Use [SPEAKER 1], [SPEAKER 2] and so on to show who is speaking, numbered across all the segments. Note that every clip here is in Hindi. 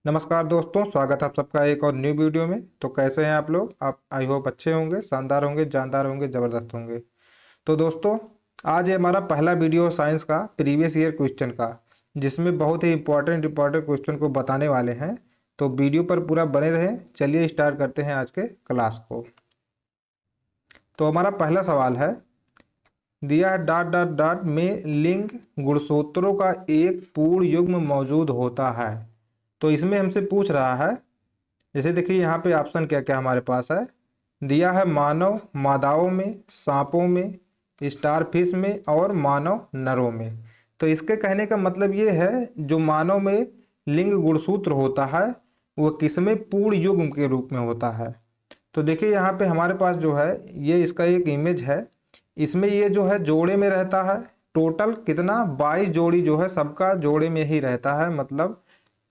[SPEAKER 1] नमस्कार दोस्तों, स्वागत है आप सबका एक और न्यू वीडियो में। तो कैसे हैं आप लोग? आप आई होप अच्छे होंगे, शानदार होंगे, जानदार होंगे, ज़बरदस्त होंगे। तो दोस्तों, आज ये हमारा पहला वीडियो साइंस का प्रीवियस ईयर क्वेश्चन का, जिसमें बहुत ही इंपॉर्टेंट क्वेश्चन को बताने वाले हैं। तो वीडियो पर पूरा बने रहें। चलिए स्टार्ट करते हैं आज के क्लास को। तो हमारा पहला सवाल है, दिया है डॉट डॉट डॉट में लिंग गुणसूत्रों का एक पूर्ण युग्म मौजूद होता है। तो इसमें हमसे पूछ रहा है, जैसे देखिए यहाँ पे ऑप्शन क्या क्या हमारे पास है। दिया है मानव मादाओं में, सांपों में, स्टारफिश में और मानव नरों में। तो इसके कहने का मतलब ये है, जो मानव में लिंग गुणसूत्र होता है वो किसमें पूर्ण युग्म के रूप में होता है। तो देखिए यहाँ पे हमारे पास जो है ये इसका एक इमेज है। इसमें ये जो है जोड़े में रहता है। टोटल कितना 22 जोड़ी जो है सबका जोड़े में ही रहता है, मतलब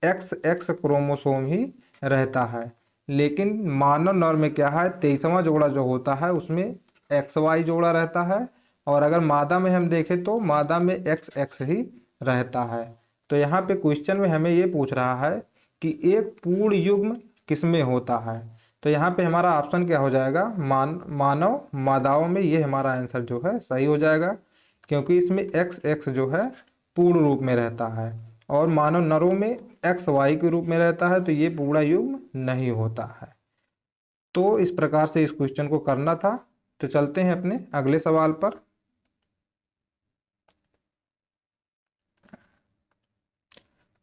[SPEAKER 1] एक्स एक्स क्रोमोसोम ही रहता है। लेकिन मानव नर में क्या है, 23वां जोड़ा जो होता है उसमें एक्स वाई जोड़ा रहता है। और अगर मादा में हम देखें तो मादा में एक्स एक्स ही रहता है। तो यहाँ पे क्वेश्चन में हमें ये पूछ रहा है कि एक पूर्ण युग्म किसमें होता है। तो यहाँ पे हमारा ऑप्शन क्या हो जाएगा, मानव मादाओं में। ये हमारा आंसर जो है सही हो जाएगा, क्योंकि इसमें एक्स एक्स जो है पूर्ण रूप में रहता है और मानव नरों में एक्स वाई के रूप में रहता है। तो ये पूरा युग्म नहीं होता है। तो इस प्रकार से इस क्वेश्चन को करना था। तो चलते हैं अपने अगले सवाल पर।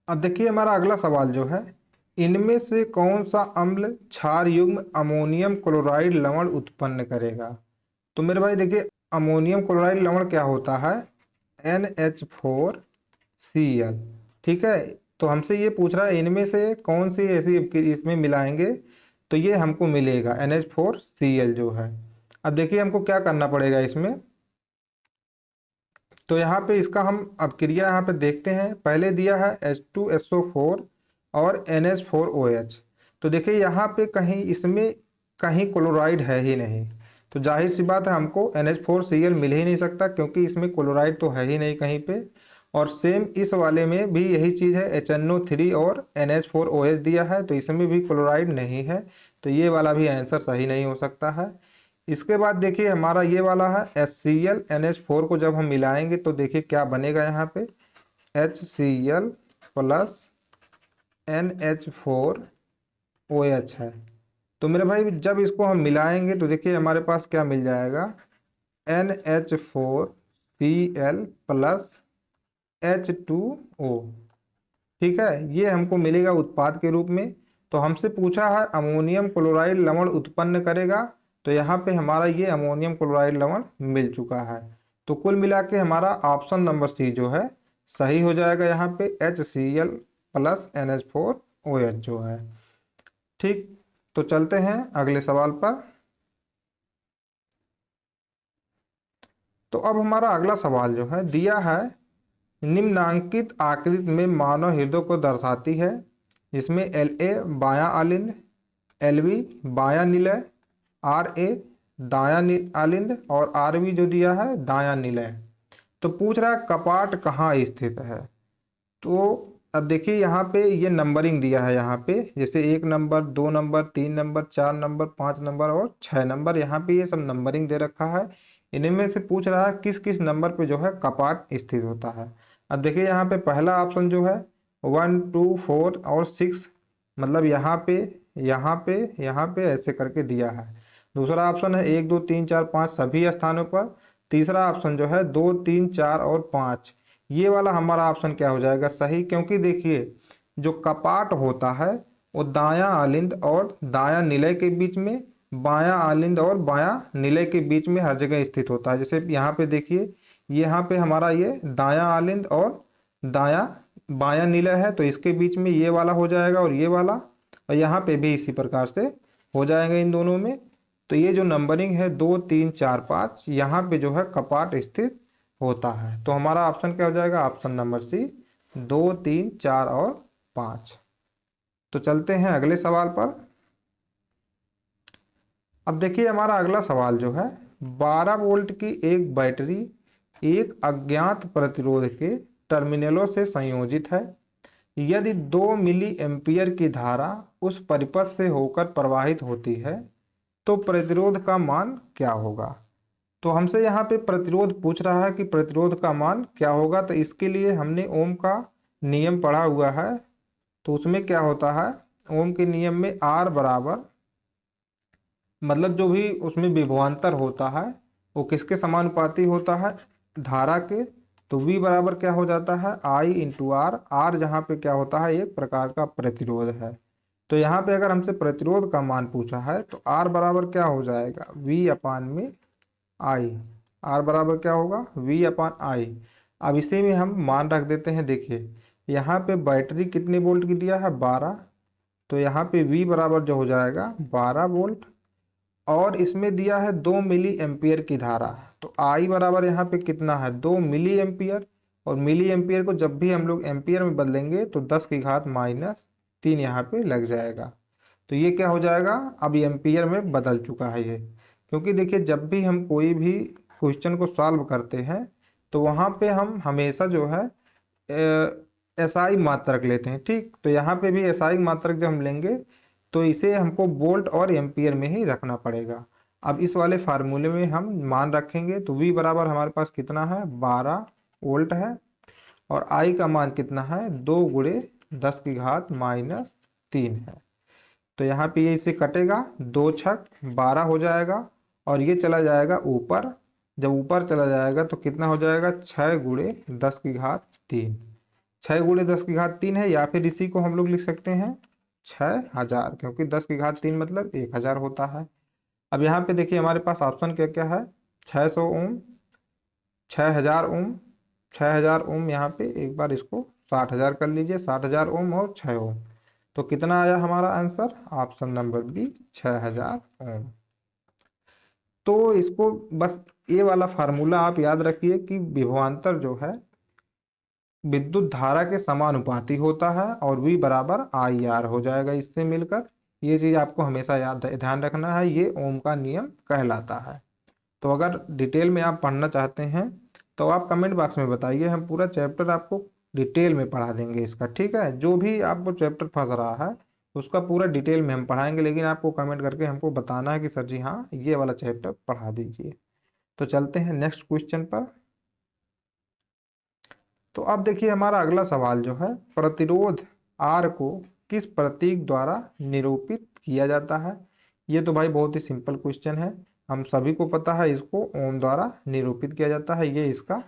[SPEAKER 1] अब देखिए हमारा अगला सवाल जो है, इनमें से कौन सा अम्ल क्षार युग्म अमोनियम क्लोराइड लवण उत्पन्न करेगा। तो मेरे भाई देखिए, अमोनियम क्लोराइड लवण क्या होता है, NH4Cl। ठीक है। तो हमसे ये पूछ रहा है इनमें से कौन सी ऐसी इसमें मिलाएंगे तो ये हमको मिलेगा NH4Cl जो है। अब देखिए हमको क्या करना पड़ेगा इसमें। तो यहाँ पे इसका हम अब क्रिया यहाँ पे देखते हैं। पहले दिया है H2SO4 और NH4OH। तो देखिए यहाँ पे कहीं इसमें कहीं क्लोराइड है ही नहीं। तो जाहिर सी बात है हमको NH4Cl मिल ही नहीं सकता, क्योंकि इसमें क्लोराइड तो है ही नहीं कहीं पे। और सेम इस वाले में भी यही चीज़ है, HNO3 और NH4OH दिया है, तो इसमें भी क्लोराइड नहीं है। तो ये वाला भी आंसर सही नहीं हो सकता है। इसके बाद देखिए हमारा ये वाला है HCl NH4 को जब हम मिलाएंगे तो देखिए क्या बनेगा यहाँ पे, HCl प्लस NH4OH है। तो मेरे भाई जब इसको हम मिलाएंगे तो देखिए हमारे पास क्या मिल जाएगा, NH4Cl प्लस H2O। ठीक है, ये हमको मिलेगा उत्पाद के रूप में। तो हमसे पूछा है अमोनियम क्लोराइड लवण उत्पन्न करेगा, तो यहाँ पे हमारा ये अमोनियम क्लोराइड लवण मिल चुका है। तो कुल मिला के हमारा ऑप्शन नंबर सी जो है सही हो जाएगा। यहाँ पे HCl प्लस NH4OH जो है। ठीक। तो चलते हैं अगले सवाल पर। तो अब हमारा अगला सवाल जो है दिया है, निम्नांकित आकृति में मानव हृदय को दर्शाती है, जिसमें LA बायां आलिंद, LB बायां निलय, RA दायां आलिंद और RB जो दिया है दायां निलय। तो पूछ रहा है कपाट कहाँ स्थित है। तो अब देखिए यहाँ पे ये नंबरिंग दिया है। यहाँ पे जैसे 1 number, 2 number, 3 number, 4 number, 5 number और 6 नंबर, यहाँ पे ये सब नंबरिंग दे रखा है। इनमें से पूछ रहा है किस किस नंबर पे जो है कपाट स्थित होता है। अब देखिए यहाँ पे पहला ऑप्शन जो है 1 2 4 और 6, मतलब यहाँ पे यहाँ पे यहाँ पे ऐसे करके दिया है। दूसरा ऑप्शन है 1 2 3 4 5 सभी स्थानों पर। तीसरा ऑप्शन जो है 2 3 4 और 5। ये वाला हमारा ऑप्शन क्या हो जाएगा, सही। क्योंकि देखिए जो कपाट होता है वो दायां आलिंद और दायां निलय के बीच में, बायां आलिंद और बायां निलय के बीच में हर जगह स्थित होता है। जैसे यहाँ पे देखिए यहाँ पे हमारा ये दायां आलिंद और दायां बायां निलय है, तो इसके बीच में ये वाला हो जाएगा और ये वाला, और यहाँ पे भी इसी प्रकार से हो जाएगा इन दोनों में। तो ये जो नंबरिंग है 2 3 4 5, यहाँ पे जो है कपाट स्थित होता है। तो हमारा ऑप्शन क्या हो जाएगा, ऑप्शन नंबर सी 2 3 4 और 5। तो चलते हैं अगले सवाल पर। अब देखिए हमारा अगला सवाल जो है, 12 वोल्ट की एक बैटरी एक अज्ञात प्रतिरोध के टर्मिनलों से संयोजित है। यदि 2 मिली एम्पियर की धारा उस परिपथ से होकर प्रवाहित होती है तो प्रतिरोध का मान क्या होगा। तो हमसे यहाँ पे प्रतिरोध पूछ रहा है कि प्रतिरोध का मान क्या होगा। तो इसके लिए हमने ओम का नियम पढ़ा हुआ है। तो उसमें क्या होता है, ओम के नियम में R बराबर, मतलब जो भी उसमें विभवांतर होता है वो किसके समानुपाती होता है, धारा के। तो V बराबर क्या हो जाता है, I इंटू आर। आर जहाँ पे क्या होता है, एक प्रकार का प्रतिरोध है। तो यहाँ पे अगर हमसे प्रतिरोध का मान पूछा है तो R बराबर क्या हो जाएगा, V अपान में I। R बराबर क्या होगा, V अपान I। अब इसी में हम मान रख देते हैं। देखिए यहाँ पे बैटरी कितने वोल्ट की दिया है, 12। तो यहाँ पे V बराबर जो हो जाएगा 12 वोल्ट, और इसमें दिया है 2 मिली एम्पियर की धारा। तो I बराबर यहाँ पे कितना है, 2 मिली एम्पियर। और मिली एम्पियर को जब भी हम लोग एम्पियर में बदलेंगे तो 10 की घात -3 यहाँ पे लग जाएगा। तो ये क्या हो जाएगा, अब एम्पियर में बदल चुका है ये। क्योंकि देखिए जब भी हम कोई भी क्वेश्चन को सॉल्व करते हैं तो वहाँ पे हम हमेशा जो है एसआई मात्रक लेते हैं। ठीक, तो यहाँ पे भी एसआई मात्रक जब हम लेंगे तो इसे हमको वोल्ट और एम्पियर में ही रखना पड़ेगा। अब इस वाले फार्मूले में हम मान रखेंगे तो V बराबर हमारे पास कितना है, 12 वोल्ट है। और I का मान कितना है, 2 गुणे 10 की घात -3 है। तो यहाँ पे ये इसे कटेगा, 2 छक 12 हो जाएगा और ये चला जाएगा ऊपर। जब ऊपर चला जाएगा तो कितना हो जाएगा, 6 गुणे 10 की घात 3। 6 गुणे 10 की घात 3 है, या फिर इसी को हम लोग लिख सकते हैं 6000, क्योंकि 10 की घात 3 मतलब 1000 होता है। अब यहाँ पे देखिए हमारे पास ऑप्शन क्या क्या है, 600 ओम, 6000 ओम, 6000 ओम। यहाँ पे एक बार इसको 60000 कर लीजिए, 60000 ओम और 6 ओम। तो कितना आया हमारा आंसर, ऑप्शन नंबर बी, 6000 ओम। तो इसको बस ये वाला फार्मूला आप याद रखिए कि विभवांतर जो है विद्युत धारा के समानुपाती होता है और V बराबर IR हो जाएगा इससे मिलकर। ये चीज आपको हमेशा याद ध्यान रखना है, ये ओम का नियम कहलाता है। तो अगर डिटेल में आप पढ़ना चाहते हैं तो आप कमेंट बॉक्स में बताइए, हम पूरा चैप्टर आपको डिटेल में पढ़ा देंगे इसका। ठीक है, जो भी आपको चैप्टर फंस रहा है उसका पूरा डिटेल में हम पढ़ाएंगे, लेकिन आपको कमेंट करके हमको बताना है कि सर जी हाँ ये वाला चैप्टर पढ़ा दीजिए। तो चलते हैं नेक्स्ट क्वेश्चन पर। तो अब देखिए हमारा अगला सवाल जो है, प्रतिरोध R को किस प्रतीक द्वारा निरूपित किया जाता है। ये तो भाई बहुत ही सिंपल क्वेश्चन है, हम सभी को पता है, इसको ओम द्वारा निरूपित किया जाता है। ये इसका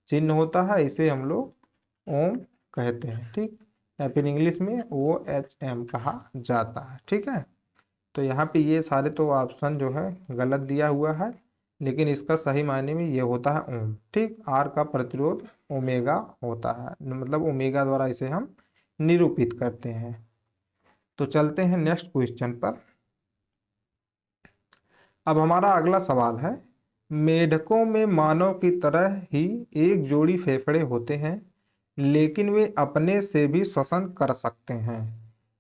[SPEAKER 1] चिन्ह होता है, इसे हम लोग ओम कहते हैं। ठीक, या फिर इंग्लिश में OHM कहा जाता है। ठीक है, तो यहाँ पे ये सारे तो ऑप्शन जो है गलत दिया हुआ है, लेकिन इसका सही मायने में ये होता है ओम। ठीक, आर का प्रतिरोध ओमेगा होता है, मतलब ओमेगा द्वारा इसे हम निरूपित करते हैं। तो चलते हैं नेक्स्ट क्वेश्चन पर। अब हमारा अगला सवाल है, मेढकों में मानव की तरह ही एक जोड़ी फेफड़े होते हैं लेकिन वे अपने से भी श्वसन कर सकते हैं।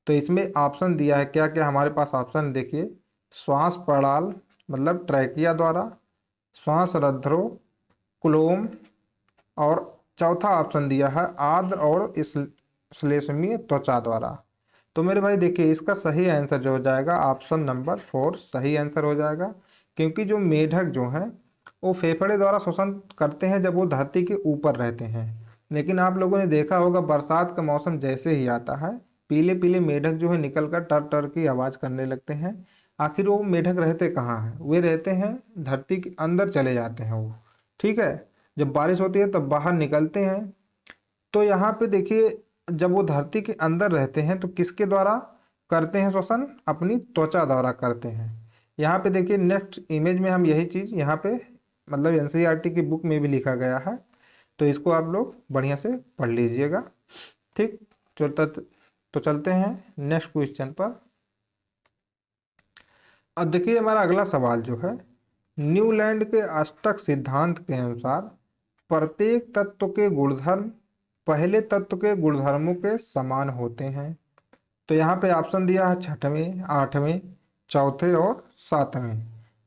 [SPEAKER 1] तो इसमें ऑप्शन दिया है, क्या क्या हमारे पास ऑप्शन देखिए, श्वास प्रणाल मतलब ट्रैकिया द्वारा, श्वास रंध्रों क्लोम, और चौथा ऑप्शन दिया है आर्द्र और श्लेष्मीय त्वचा द्वारा। तो मेरे भाई देखिए इसका सही आंसर जो हो जाएगा ऑप्शन नंबर 4 सही आंसर हो जाएगा। क्योंकि जो मेढक जो है वो फेफड़े द्वारा श्वसन करते हैं जब वो धरती के ऊपर रहते हैं, लेकिन आप लोगों ने देखा होगा बरसात का मौसम जैसे ही आता है पीले पीले मेढक जो है निकलकर टर टर की आवाज करने लगते हैं। आखिर वो मेढक रहते कहाँ हैं, वे रहते हैं धरती के अंदर चले जाते हैं वो। ठीक है, जब बारिश होती है तब बाहर निकलते हैं। तो यहाँ पे देखिए जब वो धरती के अंदर रहते हैं तो किसके द्वारा करते हैं श्वसन, अपनी त्वचा द्वारा करते हैं। यहाँ पे देखिए नेक्स्ट इमेज में हम यही चीज यहाँ पे मतलब एनसीईआरटी की बुक में भी लिखा गया है, तो इसको आप लोग बढ़िया से पढ़ लीजिएगा। ठीक, तो चलते हैं नेक्स्ट क्वेश्चन पर। अब देखिए हमारा अगला सवाल जो है, न्यूलैंड के अष्टक सिद्धांत के अनुसार प्रत्येक तत्व के गुणधर्म पहले तत्व के गुणधर्मों के समान होते हैं। तो यहाँ पे ऑप्शन दिया है 6वें, 8वें, चौथे और 7वें।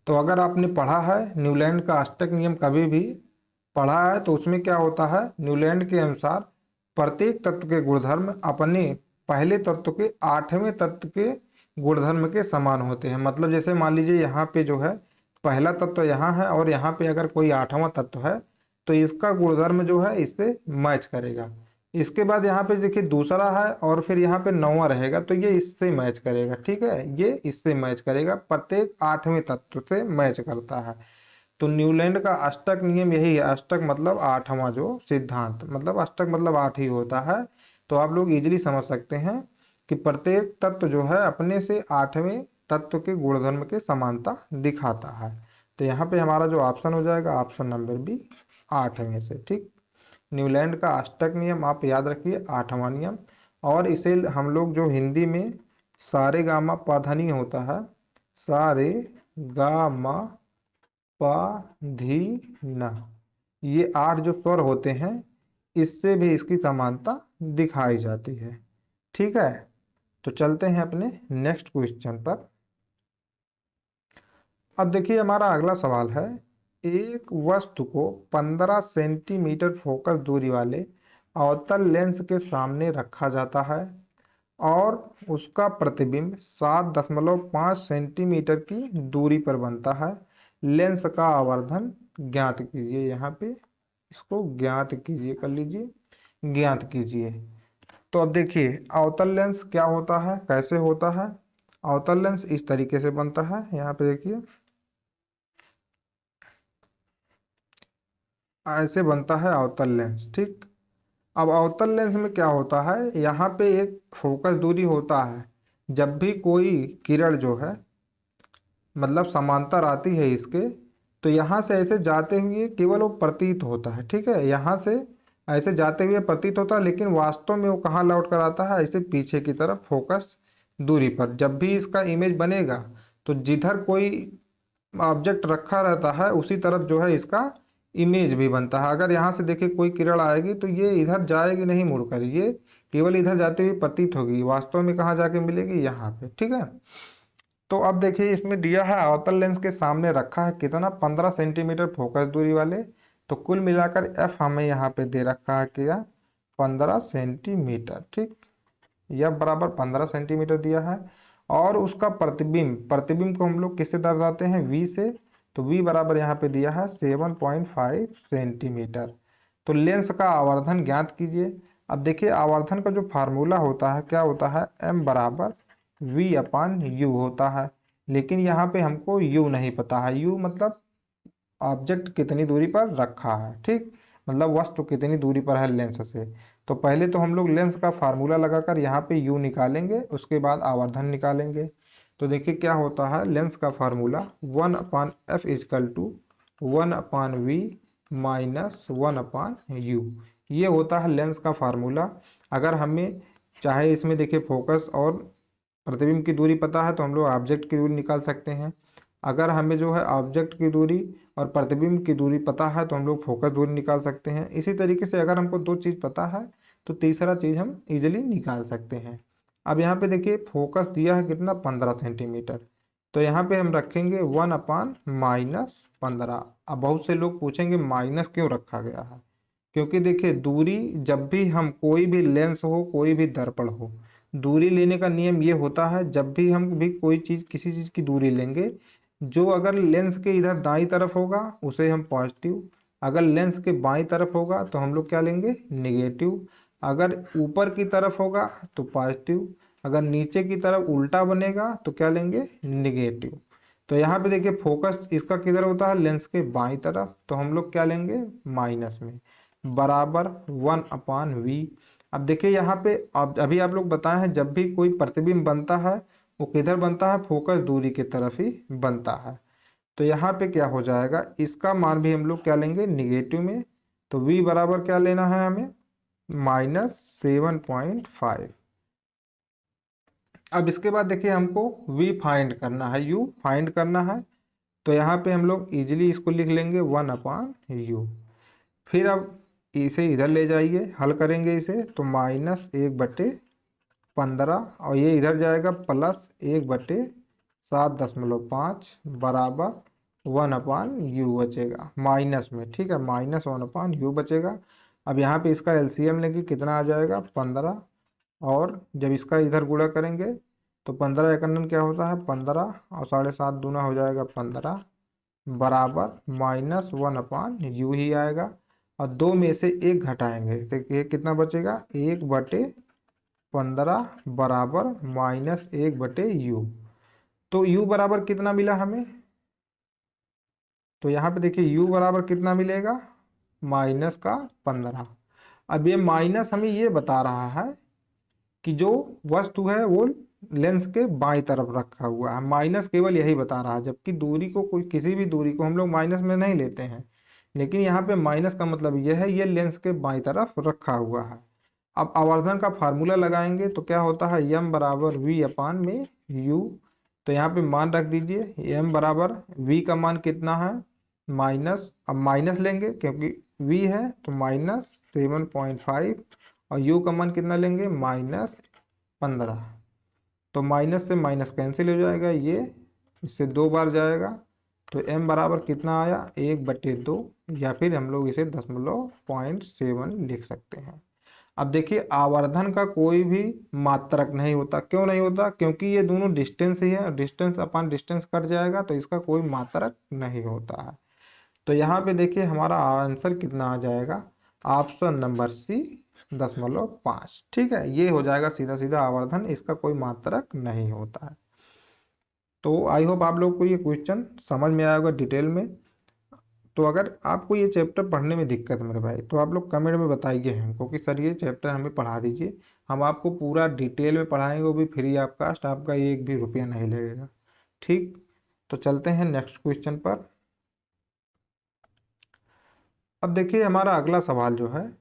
[SPEAKER 1] तो अगर आपने पढ़ा है न्यूलैंड का अष्टक नियम कभी भी पढ़ा है तो उसमें क्या होता है, न्यूलैंड के अनुसार प्रत्येक तत्व के गुणधर्म अपने पहले तत्व के आठवें तत्व के गुणधर्म के समान होते हैं। मतलब जैसे मान लीजिए यहाँ पे जो है पहला तत्व यहाँ है और यहाँ पे अगर कोई आठवां तत्व है तो इसका गुणधर्म जो है इससे मैच करेगा। इसके बाद यहाँ पे देखिए दूसरा है और फिर यहाँ पे नौवां रहेगा तो ये इससे मैच करेगा। ठीक है, ये इससे मैच करेगा, प्रत्येक आठवें तत्व से मैच करता है। तो न्यूलैंड का अष्टक नियम यही है। अष्टक मतलब आठवां जो सिद्धांत, मतलब अष्टक मतलब आठ ही होता है। तो आप लोग इजीली समझ सकते हैं कि प्रत्येक तत्व जो है अपने से आठवें तत्व के गुणधर्म के समानता दिखाता है। तो यहाँ पे हमारा जो ऑप्शन हो जाएगा ऑप्शन नंबर बी, आठ में से। ठीक, न्यूलैंड का अष्टक नियम आप याद रखिए, आठवां नियम। और इसे हम लोग जो हिंदी में सारे गामा पाधानी होता है, सारे गामा पा धी ना, ये आठ जो स्वर होते हैं इससे भी इसकी समानता दिखाई जाती है। ठीक है, तो चलते हैं अपने नेक्स्ट क्वेश्चन पर। अब देखिए हमारा अगला सवाल है, एक वस्तु को 15 सेंटीमीटर फोकस दूरी वाले अवतल लेंस के सामने रखा जाता है और उसका प्रतिबिंब 7.5 सेंटीमीटर की दूरी पर बनता है। लेंस का आवर्धन ज्ञात कीजिए। यहाँ पे इसको ज्ञात कीजिए कर लीजिए, ज्ञात कीजिए। तो अब देखिए अवतल लेंस क्या होता है, कैसे होता है। अवतल लेंस इस तरीके से बनता है, यहाँ पे देखिए ऐसे बनता है अवतल लेंस। ठीक, अब अवतल लेंस में क्या होता है, यहाँ पे एक फोकस दूरी होता है। जब भी कोई किरण जो है मतलब समांतर आती है इसके, तो यहाँ से ऐसे जाते हुए केवल वो प्रतीत होता है। ठीक है, यहाँ से ऐसे जाते हुए प्रतीत होता है, लेकिन वास्तव में वो कहाँ लौट कर आता है, ऐसे पीछे की तरफ फोकस दूरी पर। जब भी इसका इमेज बनेगा तो जिधर कोई ऑब्जेक्ट रखा रहता है उसी तरफ जो है इसका इमेज भी बनता है। अगर यहाँ से देखिए कोई किरण आएगी तो ये इधर जाएगी नहीं मुड़कर, ये केवल इधर जाते हुए प्रतीत होगी, वास्तव में कहाँ जाके मिलेगी, यहाँ पे। ठीक है, तो अब देखिए इसमें दिया है अवतल लेंस के सामने रखा है कितना, 15 सेंटीमीटर फोकस दूरी वाले। तो कुल मिलाकर एफ हमें यहाँ पे दे रखा है क्या, 15 सेंटीमीटर। ठीक, यह बराबर 15 सेंटीमीटर दिया है। और उसका प्रतिबिंब, प्रतिबिंब को हम लोग किससे दर्शाते हैं, वी से। तो वी बराबर यहाँ पे दिया है 7.5 सेंटीमीटर। तो लेंस का आवर्धन ज्ञात कीजिए। अब देखिए आवर्धन का जो फार्मूला होता है क्या होता है, एम बराबर वी अपान यू होता है। लेकिन यहाँ पे हमको यू नहीं पता है। यू मतलब ऑब्जेक्ट कितनी दूरी पर रखा है। ठीक, मतलब वस्तु कितनी दूरी पर है लेंस से। तो पहले तो हम लोग लेंस का फार्मूला लगाकर यहाँ पे यू निकालेंगे, उसके बाद आवर्धन निकालेंगे। तो देखिए क्या होता है, लेंस का formula 1/f is equal to 1/v minus 1/u, ये होता है लेंस का फार्मूला। अगर हमें चाहे इसमें देखिए फोकस और प्रतिबिंब की दूरी पता है तो हम लोग ऑब्जेक्ट की दूरी निकाल सकते हैं। अगर हमें जो है ऑब्जेक्ट की दूरी और प्रतिबिंब की दूरी पता है तो हम लोग फोकस दूरी निकाल सकते हैं। इसी तरीके से अगर हमको दो चीज़ पता है तो तीसरा चीज़ हम इजीली निकाल सकते हैं। अब यहाँ पे देखिए फोकस दिया है कितना, 15 सेंटीमीटर। तो यहाँ पे हम रखेंगे 1/-15। अब बहुत से लोग पूछेंगे माइनस क्यों रखा गया है, क्योंकि देखिए दूरी, जब भी हम कोई भी लेंस हो कोई भी दर्पण हो, दूरी लेने का नियम ये होता है, जब भी हम भी कोई चीज़ किसी चीज़ की दूरी लेंगे, जो अगर लेंस के इधर दाईं तरफ होगा उसे हम पॉजिटिव, अगर लेंस के बाईं तरफ होगा तो हम लोग क्या लेंगे, निगेटिव। अगर ऊपर की तरफ होगा तो पॉजिटिव, अगर नीचे की तरफ उल्टा बनेगा तो क्या लेंगे, निगेटिव। तो यहाँ पे देखिए फोकस इसका किधर होता है, लेंस के बाईं तरफ, तो हम लोग क्या लेंगे, माइनस में, बराबर 1/v। अब देखिए यहाँ पे अब अभी आप लोग बताए हैं जब भी कोई प्रतिबिंब बनता है वो किधर बनता है, फोकस दूरी की तरफ ही बनता है। तो यहाँ पे क्या हो जाएगा, इसका मान भी हम लोग क्या लेंगे, निगेटिव में। तो v बराबर क्या लेना है हमें, -7.5। अब इसके बाद देखिए हमको v फाइंड करना है, u फाइंड करना है। तो यहाँ पे हम लोग इजीली इसको लिख लेंगे 1/u। फिर अब इसे इधर ले जाइए, हल करेंगे इसे, तो -1/15 और ये इधर जाएगा +1/7.5 बराबर 1/u बचेगा माइनस में। ठीक है, -1/u बचेगा। अब यहाँ पे इसका एलसीएम लेंगे, कितना आ जाएगा 15, और जब इसका इधर गुणा करेंगे तो 15 एकनन क्या होता है 15, और 7.5 दूना हो जाएगा 15 बराबर -1/u ही आएगा। और 2 में से 1 घटाएंगे तो ये कितना बचेगा 1/15 बराबर -1/u। तो u बराबर कितना मिला हमें, तो यहाँ पे देखिए u बराबर कितना मिलेगा -15। अब ये माइनस हमें ये बता रहा है कि जो वस्तु है वो लेंस के बाईं तरफ रखा हुआ है, माइनस केवल यही बता रहा है, जबकि दूरी को कोई किसी भी दूरी को हम लोग माइनस में नहीं लेते हैं, लेकिन यहाँ पे माइनस का मतलब यह है ये लेंस के बाईं तरफ रखा हुआ है। अब आवर्धन का फार्मूला लगाएंगे तो क्या होता है m बराबर v/u। तो यहाँ पे मान रख दीजिए, m बराबर v का मान कितना है माइनस, अब माइनस लेंगे क्योंकि v है तो -7.5, और u का मान कितना लेंगे -15। तो माइनस से माइनस कैंसिल हो जाएगा, ये इससे 2 बार जाएगा, तो m बराबर कितना आया 1/2, या फिर हम लोग इसे 0.7 लिख सकते हैं। अब देखिए आवर्धन का कोई भी मात्रक नहीं होता, क्यों नहीं होता, क्योंकि ये दोनों डिस्टेंस ही है, डिस्टेंस अपॉन डिस्टेंस कट जाएगा तो इसका कोई मात्रक नहीं होता है। तो यहाँ पे देखिए हमारा आंसर कितना आ जाएगा, ऑप्शन नंबर सी 0.5। ठीक है, ये हो जाएगा सीधा सीधा आवर्धन, इसका कोई मात्रक नहीं होता है। तो आई होप आप लोग को ये क्वेश्चन समझ में आया होगा डिटेल में। तो अगर आपको ये चैप्टर पढ़ने में दिक्कत मेरे भाई तो आप लोग कमेंट में बताइए हमको कि सर ये चैप्टर हमें पढ़ा दीजिए, हम आपको पूरा डिटेल में पढ़ाएंगे, वो भी फ्री ऑफ कास्ट, आपका 1 भी रुपया नहीं लगेगा। ठीक, तो चलते हैं नेक्स्ट क्वेश्चन पर। अब देखिए हमारा अगला सवाल जो है,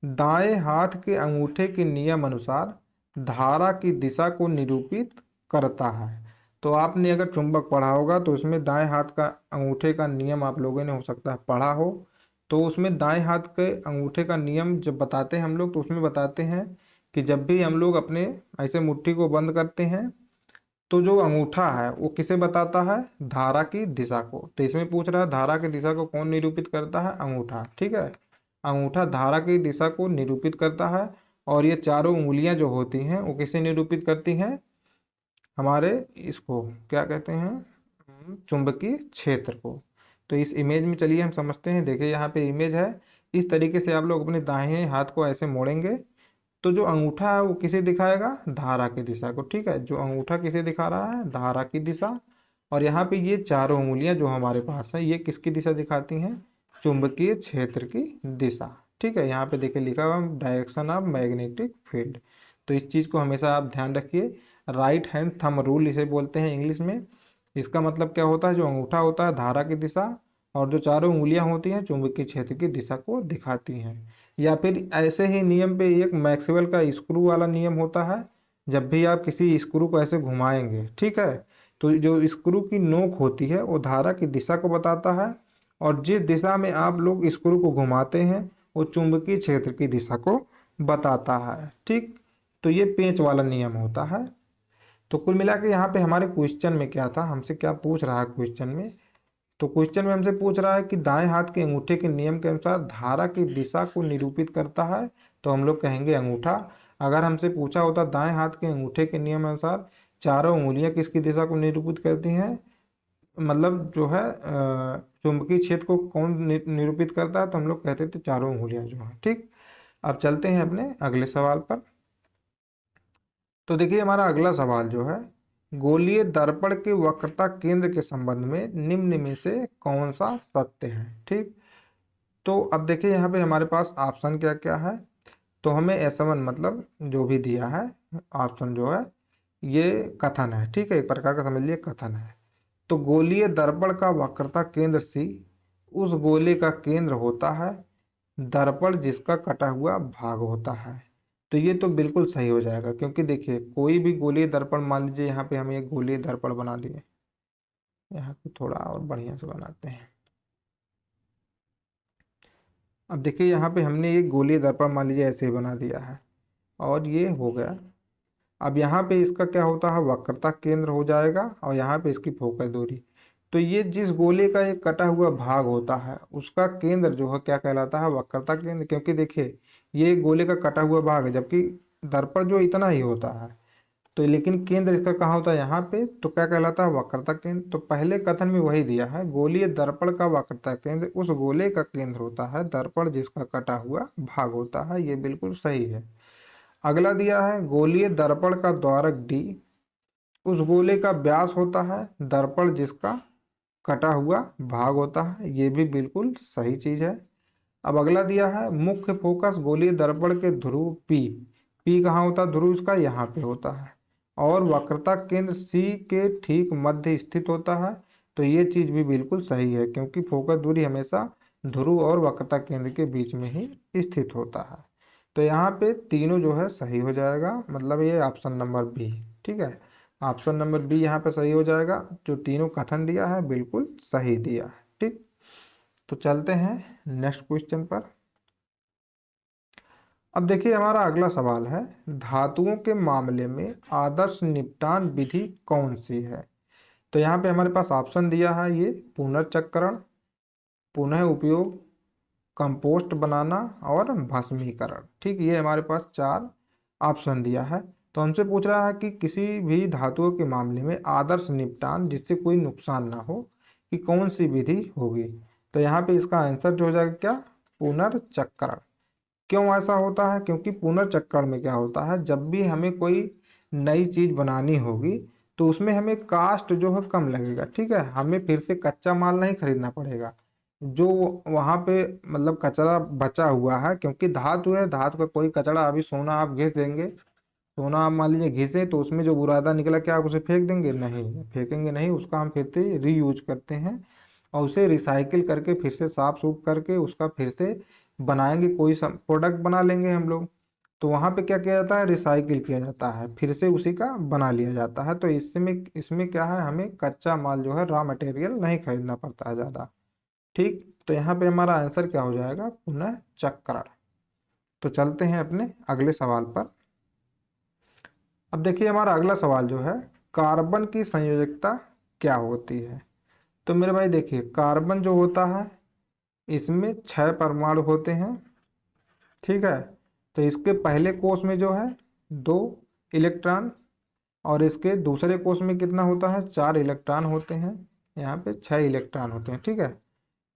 [SPEAKER 1] दाएं हाथ के अंगूठे के नियम अनुसार धारा की दिशा को निरूपित करता है। तो आपने अगर चुंबक पढ़ा होगा तो उसमें दाएं हाथ का अंगूठे का नियम आप लोगों ने हो सकता है पढ़ा हो, तो उसमें दाएं हाथ के अंगूठे का नियम जब बताते हैं हम लोग तो उसमें बताते हैं कि जब भी हम लोग अपने ऐसे मुट्ठी को बंद करते हैं तो जो अंगूठा है वो किसे बताता है धारा की दिशा को। तो इसमें पूछ रहा है धारा की दिशा को कौन निरूपित करता है, अंगूठा। ठीक है, अंगूठा धारा की दिशा को निरूपित करता है, और ये चारों उंगलियां जो होती हैं वो किसे निरूपित करती हैं, हमारे इसको क्या कहते हैं चुंबकीय क्षेत्र को। तो इस इमेज में चलिए हम समझते हैं। देखिए यहाँ पे इमेज है, इस तरीके से आप लोग अपने दाहिने हाथ को ऐसे मोड़ेंगे तो जो अंगूठा है वो किसे दिखाएगा धारा की दिशा को। ठीक है, जो अंगूठा किसे दिखा रहा है धारा की दिशा, और यहाँ पे ये चारों उंगलियां जो हमारे पास है ये किसकी दिशा दिखाती हैं चुंबकीय क्षेत्र की दिशा। ठीक है, यहाँ पे देखिए लिखा हुआ डायरेक्शन ऑफ मैग्नेटिक फील्ड। तो इस चीज़ को हमेशा आप ध्यान रखिए, राइट हैंड थंब रूल इसे बोलते हैं इंग्लिश में। इसका मतलब क्या होता है, जो अंगूठा होता है धारा की दिशा, और जो चारों उंगलियां होती हैं चुंबकीय क्षेत्र की दिशा को दिखाती हैं। या फिर ऐसे ही नियम पे एक मैक्सवेल का स्क्रू वाला नियम होता है, जब भी आप किसी स्क्रू को ऐसे घुमाएंगे, ठीक है, तो जो स्क्रू की नोक होती है वो धारा की दिशा को बताता है, और जिस दिशा में आप लोग स्क्रू को घुमाते हैं वो चुंबकीय क्षेत्र की दिशा को बताता है। ठीक, तो ये पेंच वाला नियम होता है। तो कुल मिला के यहाँ पे हमारे क्वेश्चन में क्या था, हमसे क्या पूछ रहा है क्वेश्चन में, तो क्वेश्चन में हमसे पूछ रहा है कि दाएं हाथ के अंगूठे के नियम के अनुसार धारा की दिशा को निरूपित करता है, तो हम लोग कहेंगे अंगूठा। अगर हमसे पूछा होता दाएं हाथ के अंगूठे के नियम अनुसार चारों उंगलियां किसकी दिशा को निरूपित करती हैं, मतलब जो है चुंबकीय क्षेत्र को कौन निरूपित करता है, तो हम लोग कहते थे चारों उंगलियां जो है। ठीक, अब चलते हैं अपने अगले सवाल पर। तो देखिए हमारा अगला सवाल जो है, गोलीय दर्पण के वक्रता केंद्र के संबंध में निम्न में से कौन सा सत्य है। ठीक, तो अब देखिए यहाँ पे हमारे पास ऑप्शन क्या क्या है, तो हमें S1 मतलब जो भी दिया है ऑप्शन जो है ये कथन है। ठीक है, एक प्रकार का समझ लिए कथन है। तो गोलीय दर्पण का वक्रता केंद्र C उस गोले का केंद्र होता है दर्पण जिसका कटा हुआ भाग होता है। तो ये तो बिल्कुल सही हो जाएगा, क्योंकि देखिए कोई भी गोलीय दर्पण, मान लीजिए यहाँ पे हम एक गोलीय दर्पण बना दिए, यहाँ पे थोड़ा और बढ़िया से बनाते हैं। अब देखिए यहाँ पे हमने एक गोलीय दर्पण मान लीजिए ऐसे ही बना दिया है, और ये हो गया। अब यहाँ पे इसका क्या होता है वक्रता केंद्र हो जाएगा, और यहाँ पे इसकी फोकस दूरी। तो ये जिस गोले का एक कटा हुआ भाग होता है उसका केंद्र जो है क्या कहलाता है, वक्रता केंद्र। क्योंकि देखिए ये गोले का कटा हुआ भाग है, जबकि दर्पण जो इतना ही होता है, तो लेकिन केंद्र इसका कहाँ होता है, यहाँ पे, तो क्या कहलाता है, वक्रता केंद्र। तो पहले कथन में वही दिया है, गोलीय दर्पण का वक्रता केंद्र उस गोले का केंद्र होता है, दर्पण जिसका कटा हुआ भाग होता है। ये बिल्कुल सही है। अगला दिया है, गोलीय दर्पण का द्वारक डी उस गोले का व्यास होता है, दर्पण जिसका कटा हुआ भाग होता है। ये भी बिल्कुल सही चीज है। अब अगला दिया है, मुख्य फोकस गोलीय दर्पण के ध्रुव पी, पी कहाँ होता है ध्रुव इसका, यहाँ पे होता है, और वक्रता केंद्र सी के ठीक मध्य स्थित होता है। तो ये चीज भी बिल्कुल सही है, क्योंकि फोकस दूरी हमेशा ध्रुव और वक्रता केंद्र के बीच में ही स्थित होता है। तो यहाँ पे तीनों जो है सही हो जाएगा, मतलब ये ऑप्शन नंबर बी। ठीक है, ऑप्शन नंबर बी यहाँ पे सही हो जाएगा। जो तीनों कथन दिया है बिल्कुल सही दिया है। ठीक, तो चलते हैं नेक्स्ट क्वेश्चन पर। अब देखिए हमारा अगला सवाल है, धातुओं के मामले में आदर्श निपटान विधि कौन सी है। तो यहाँ पे हमारे पास ऑप्शन दिया है, ये पुनर्चक्रण, पुनः उपयोग, कंपोस्ट बनाना और भस्मीकरण। ठीक, ये हमारे पास 4 ऑप्शन दिया है। तो हमसे पूछ रहा है कि किसी भी धातुओं के मामले में आदर्श निपटान जिससे कोई नुकसान ना हो कि कौन सी विधि होगी। तो यहाँ पे इसका आंसर जो हो जाएगा क्या, पुनर्चक्रण। क्यों ऐसा होता है, क्योंकि पुनर्चक्रण में क्या होता है, जब भी हमें कोई नई चीज बनानी होगी तो उसमें हमें कास्ट जो है कम लगेगा। ठीक है, हमें फिर से कच्चा माल नहीं खरीदना पड़ेगा, जो वहां पे मतलब कचरा बचा हुआ है, क्योंकि धातु है, धातु का कोई कचरा, अभी सोना आप घिस देंगे, सोना आप मान लीजिए घिसे तो उसमें जो बुरादा निकला क्या आप उसे फेंक देंगे, नहीं फेंकेंगे नहीं, उसका हम फिर से रीयूज करते हैं और उसे रिसाइकिल करके फिर से साफ सूफ करके उसका फिर से बनाएंगे, कोई प्रोडक्ट बना लेंगे हम लोग। तो वहां पे क्या किया जाता है, रिसाइकिल किया जाता है, फिर से उसी का बना लिया जाता है। तो इसमें इसमें क्या है, हमें कच्चा माल जो है रॉ मटेरियल नहीं खरीदना पड़ता है ज़्यादा। ठीक, तो यहाँ पे हमारा आंसर क्या हो जाएगा, पुनः चक्रण। तो चलते हैं अपने अगले सवाल पर। अब देखिए हमारा अगला सवाल जो है, कार्बन की संयोजकता क्या होती है। तो मेरे भाई देखिए, कार्बन जो होता है इसमें 6 परमाणु होते हैं। ठीक है, तो इसके पहले कोष में जो है 2 इलेक्ट्रॉन, और इसके दूसरे कोष में कितना होता है, 4 इलेक्ट्रॉन होते हैं। यहाँ पे 6 इलेक्ट्रॉन होते हैं। ठीक है,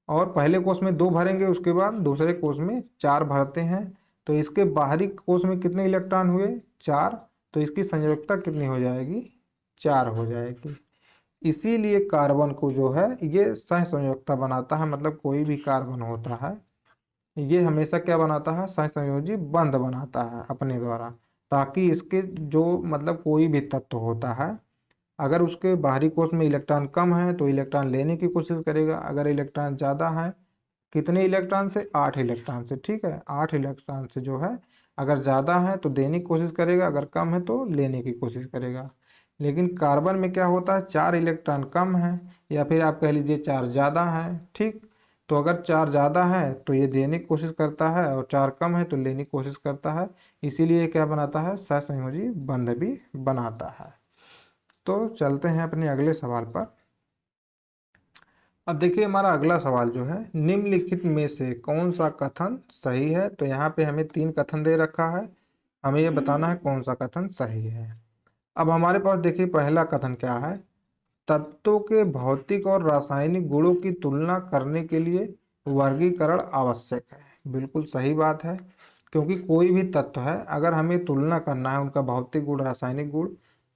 [SPEAKER 1] और पहले कोष में 2 भरेंगे, उसके बाद दूसरे कोष में 4 भरते हैं। तो इसके बाहरी कोष में कितने इलेक्ट्रॉन हुए, 4। तो इसकी संयोजकता कितनी हो जाएगी, 4 हो जाएगी। इसीलिए कार्बन को जो है ये सहसंयोजकता बनाता है, मतलब कोई भी कार्बन होता है ये हमेशा क्या बनाता है, सहसंयोजी बंध बनाता है अपने द्वारा, ताकि इसके जो मतलब कोई भी तत्व होता है, अगर उसके बाहरी कोष में इलेक्ट्रॉन कम है तो इलेक्ट्रॉन लेने की कोशिश करेगा, अगर इलेक्ट्रॉन ज़्यादा है, कितने इलेक्ट्रॉन से, 8 इलेक्ट्रॉन से। ठीक है, 8 इलेक्ट्रॉन से जो है अगर ज़्यादा है तो देने की कोशिश करेगा, अगर कम है तो लेने की कोशिश करेगा। लेकिन कार्बन में क्या होता है, 4 इलेक्ट्रॉन कम है, या फिर आप कह लीजिए 4 ज़्यादा है। ठीक, तो अगर 4 ज़्यादा है तो ये देने की कोशिश करता है, और 4 कम है तो लेने की कोशिश करता है। इसीलिए क्या बनाता है, सहसंयोजी बंध भी बनाता है। तो चलते हैं अपने अगले सवाल पर। अब देखिए हमारा अगला सवाल जो है, निम्नलिखित में से कौन सा कथन सही है। तो यहाँ पे हमें 3 कथन दे रखा है, हमें ये बताना है कौन सा कथन सही है। अब हमारे पास देखिए पहला कथन क्या है, तत्वों के भौतिक और रासायनिक गुणों की तुलना करने के लिए वर्गीकरण आवश्यक है। बिल्कुल सही बात है, क्योंकि कोई भी तत्व है अगर हमें तुलना करना है उनका भौतिक गुण रासायनिक गुण,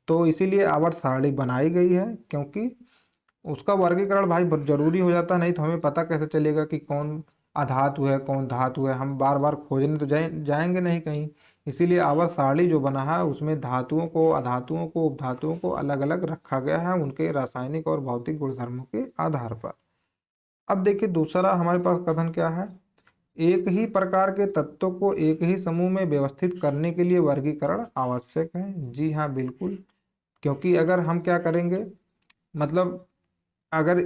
[SPEAKER 1] तो इसीलिए आवर्त सारणी बनाई गई है, क्योंकि उसका वर्गीकरण भाई बहुत जरूरी हो जाता है, नहीं तो हमें पता कैसे चलेगा कि कौन अधातु है कौन धातु है, हम बार बार खोजने तो जाएंगे नहीं कहीं। इसीलिए आवर्त सारणी जो बना है उसमें धातुओं को, अधातुओं को, उपधातुओं को अलग अलग रखा गया है उनके रासायनिक और भौतिक गुणधर्मों के आधार पर। अब देखिए दूसरा हमारे पास कथन क्या है, एक ही प्रकार के तत्वों को एक ही समूह में व्यवस्थित करने के लिए वर्गीकरण आवश्यक है। जी हाँ बिल्कुल, क्योंकि अगर हम क्या करेंगे, मतलब अगर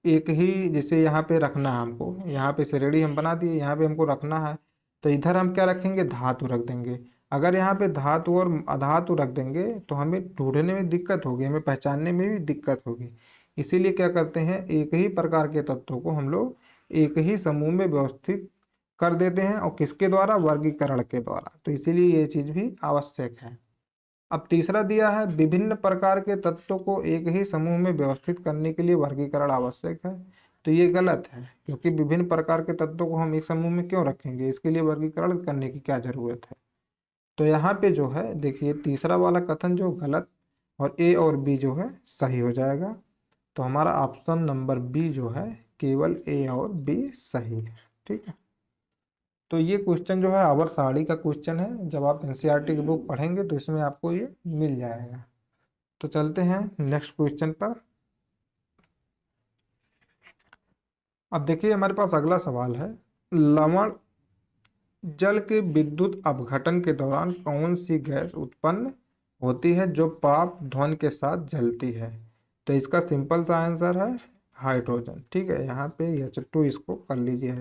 [SPEAKER 1] एक ही, जैसे यहाँ पे रखना है हमको, यहाँ पे श्रेणी हम बना दिए, यहाँ पे हमको रखना है, तो इधर हम क्या रखेंगे, धातु रख देंगे। अगर यहाँ पे धातु और अधातु रख देंगे तो हमें ढूंढने में दिक्कत होगी, हमें पहचानने में भी दिक्कत होगी। इसीलिए क्या करते हैं, एक ही प्रकार के तत्वों को हम लोग एक ही समूह में व्यवस्थित कर देते हैं, और किसके द्वारा, वर्गीकरण के द्वारा। तो इसीलिए ये चीज भी आवश्यक है। अब तीसरा दिया है, विभिन्न प्रकार के तत्वों को एक ही समूह में व्यवस्थित करने के लिए वर्गीकरण आवश्यक है। तो ये गलत है, क्योंकि विभिन्न प्रकार के तत्वों को हम एक समूह में क्यों रखेंगे, इसके लिए वर्गीकरण करने की क्या जरूरत है। तो यहाँ पे जो है देखिए, तीसरा वाला कथन जो गलत, और ए और बी जो है सही हो जाएगा। तो हमारा ऑप्शन नंबर बी जो है, केवल ए और बी सही है। ठीक है, तो ये क्वेश्चन जो है आवर्त सारणी का क्वेश्चन है। जब आप एनसीईआरटी की बुक पढ़ेंगे तो इसमें आपको ये मिल जाएगा। तो चलते हैं नेक्स्ट क्वेश्चन पर। अब देखिए हमारे पास अगला सवाल है, लवण जल के विद्युत अपघटन के दौरान कौन सी गैस उत्पन्न होती है जो पाप ध्वनि के साथ जलती है। तो इसका सिंपल सा आंसर है हाइड्रोजन। ठीक है, यहाँ पे H2 इसको कर लीजिए,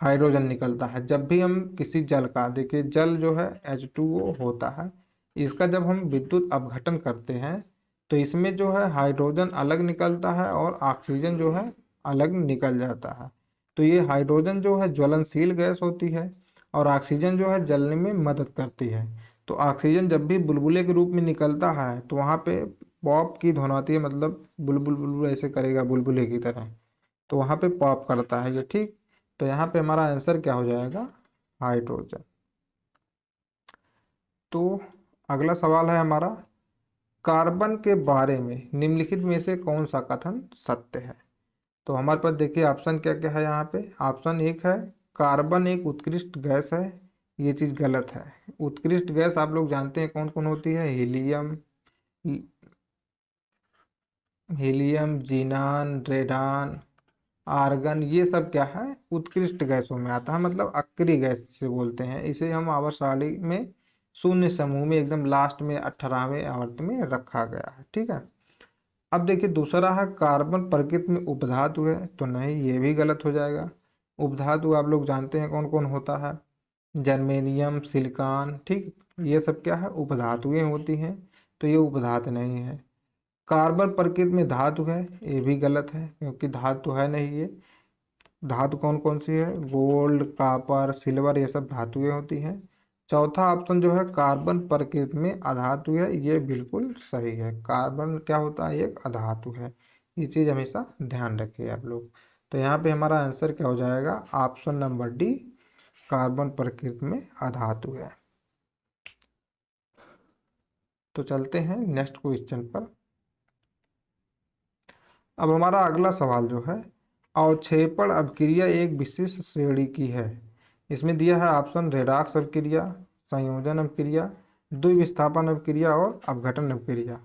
[SPEAKER 1] हाइड्रोजन निकलता है। जब भी हम किसी जल का, देखिए जल जो है H2O होता है, इसका जब हम विद्युत अपघटन करते हैं तो इसमें जो है हाइड्रोजन अलग निकलता है और ऑक्सीजन जो है अलग निकल जाता है। तो ये हाइड्रोजन जो है ज्वलनशील गैस होती है, और ऑक्सीजन जो है जलने में मदद करती है। तो ऑक्सीजन जब भी बुलबुले के रूप में निकलता है तो वहाँ पे पॉप की ध्वनि आती है, मतलब बुलबुल बुलबुल ऐसे करेगा बुलबुले की तरह, तो वहाँ पे पॉप करता है ये। ठीक, तो यहाँ पे हमारा आंसर क्या हो जाएगा, हाइड्रोजन। तो अगला सवाल है हमारा, कार्बन के बारे में निम्नलिखित में से कौन सा कथन सत्य है। तो हमारे पास देखिए ऑप्शन क्या क्या है यहाँ पे। ऑप्शन एक है, कार्बन एक उत्कृष्ट गैस है। ये चीज गलत है। उत्कृष्ट गैस आप लोग जानते हैं कौन कौन होती है, helium, helium, xenon, radon, argon, ये सब क्या है, उत्कृष्ट गैसों में आता है, मतलब अक्री गैस से बोलते हैं। इसे हम आवर्त सारणी में शून्य समूह में एकदम लास्ट में 18वें आवर्त में रखा गया है। ठीक है, अब देखिए दूसरा है, कार्बन प्रकृति में उपधातु है। तो नहीं, ये भी गलत हो जाएगा। उपधातु आप लोग जानते हैं कौन कौन होता है, जर्मेनियम, सिलिकॉन। ठीक, ये सब क्या है, उपधातुएं होती हैं। तो ये उपधातु नहीं है। कार्बन प्रकृति में धातु है, ये भी गलत है, क्योंकि धातु है नहीं ये। धातु कौन कौन सी है, गोल्ड, कॉपर, सिल्वर, ये सब धातुएं होती हैं। चौथा ऑप्शन जो है, कार्बन प्रकृति में अधातु है, ये बिल्कुल सही है। कार्बन क्या होता है, एक अधातु है। ये चीज हमेशा ध्यान रखिए आप लोग। तो यहाँ पे हमारा आंसर क्या हो जाएगा, ऑप्शन नंबर डी, कार्बन प्रकृति में अधातु है। तो चलते हैं नेक्स्ट क्वेश्चन पर। अब हमारा अगला सवाल जो है, अवक्षेपण अभिक्रिया एक विशिष्ट श्रेणी की है। इसमें दिया है ऑप्शन, रेडॉक्स अभिक्रिया, संयोजन अभिक्रिया, द्विविस्थापन अभिक्रिया और अपघटन अभिक्रिया।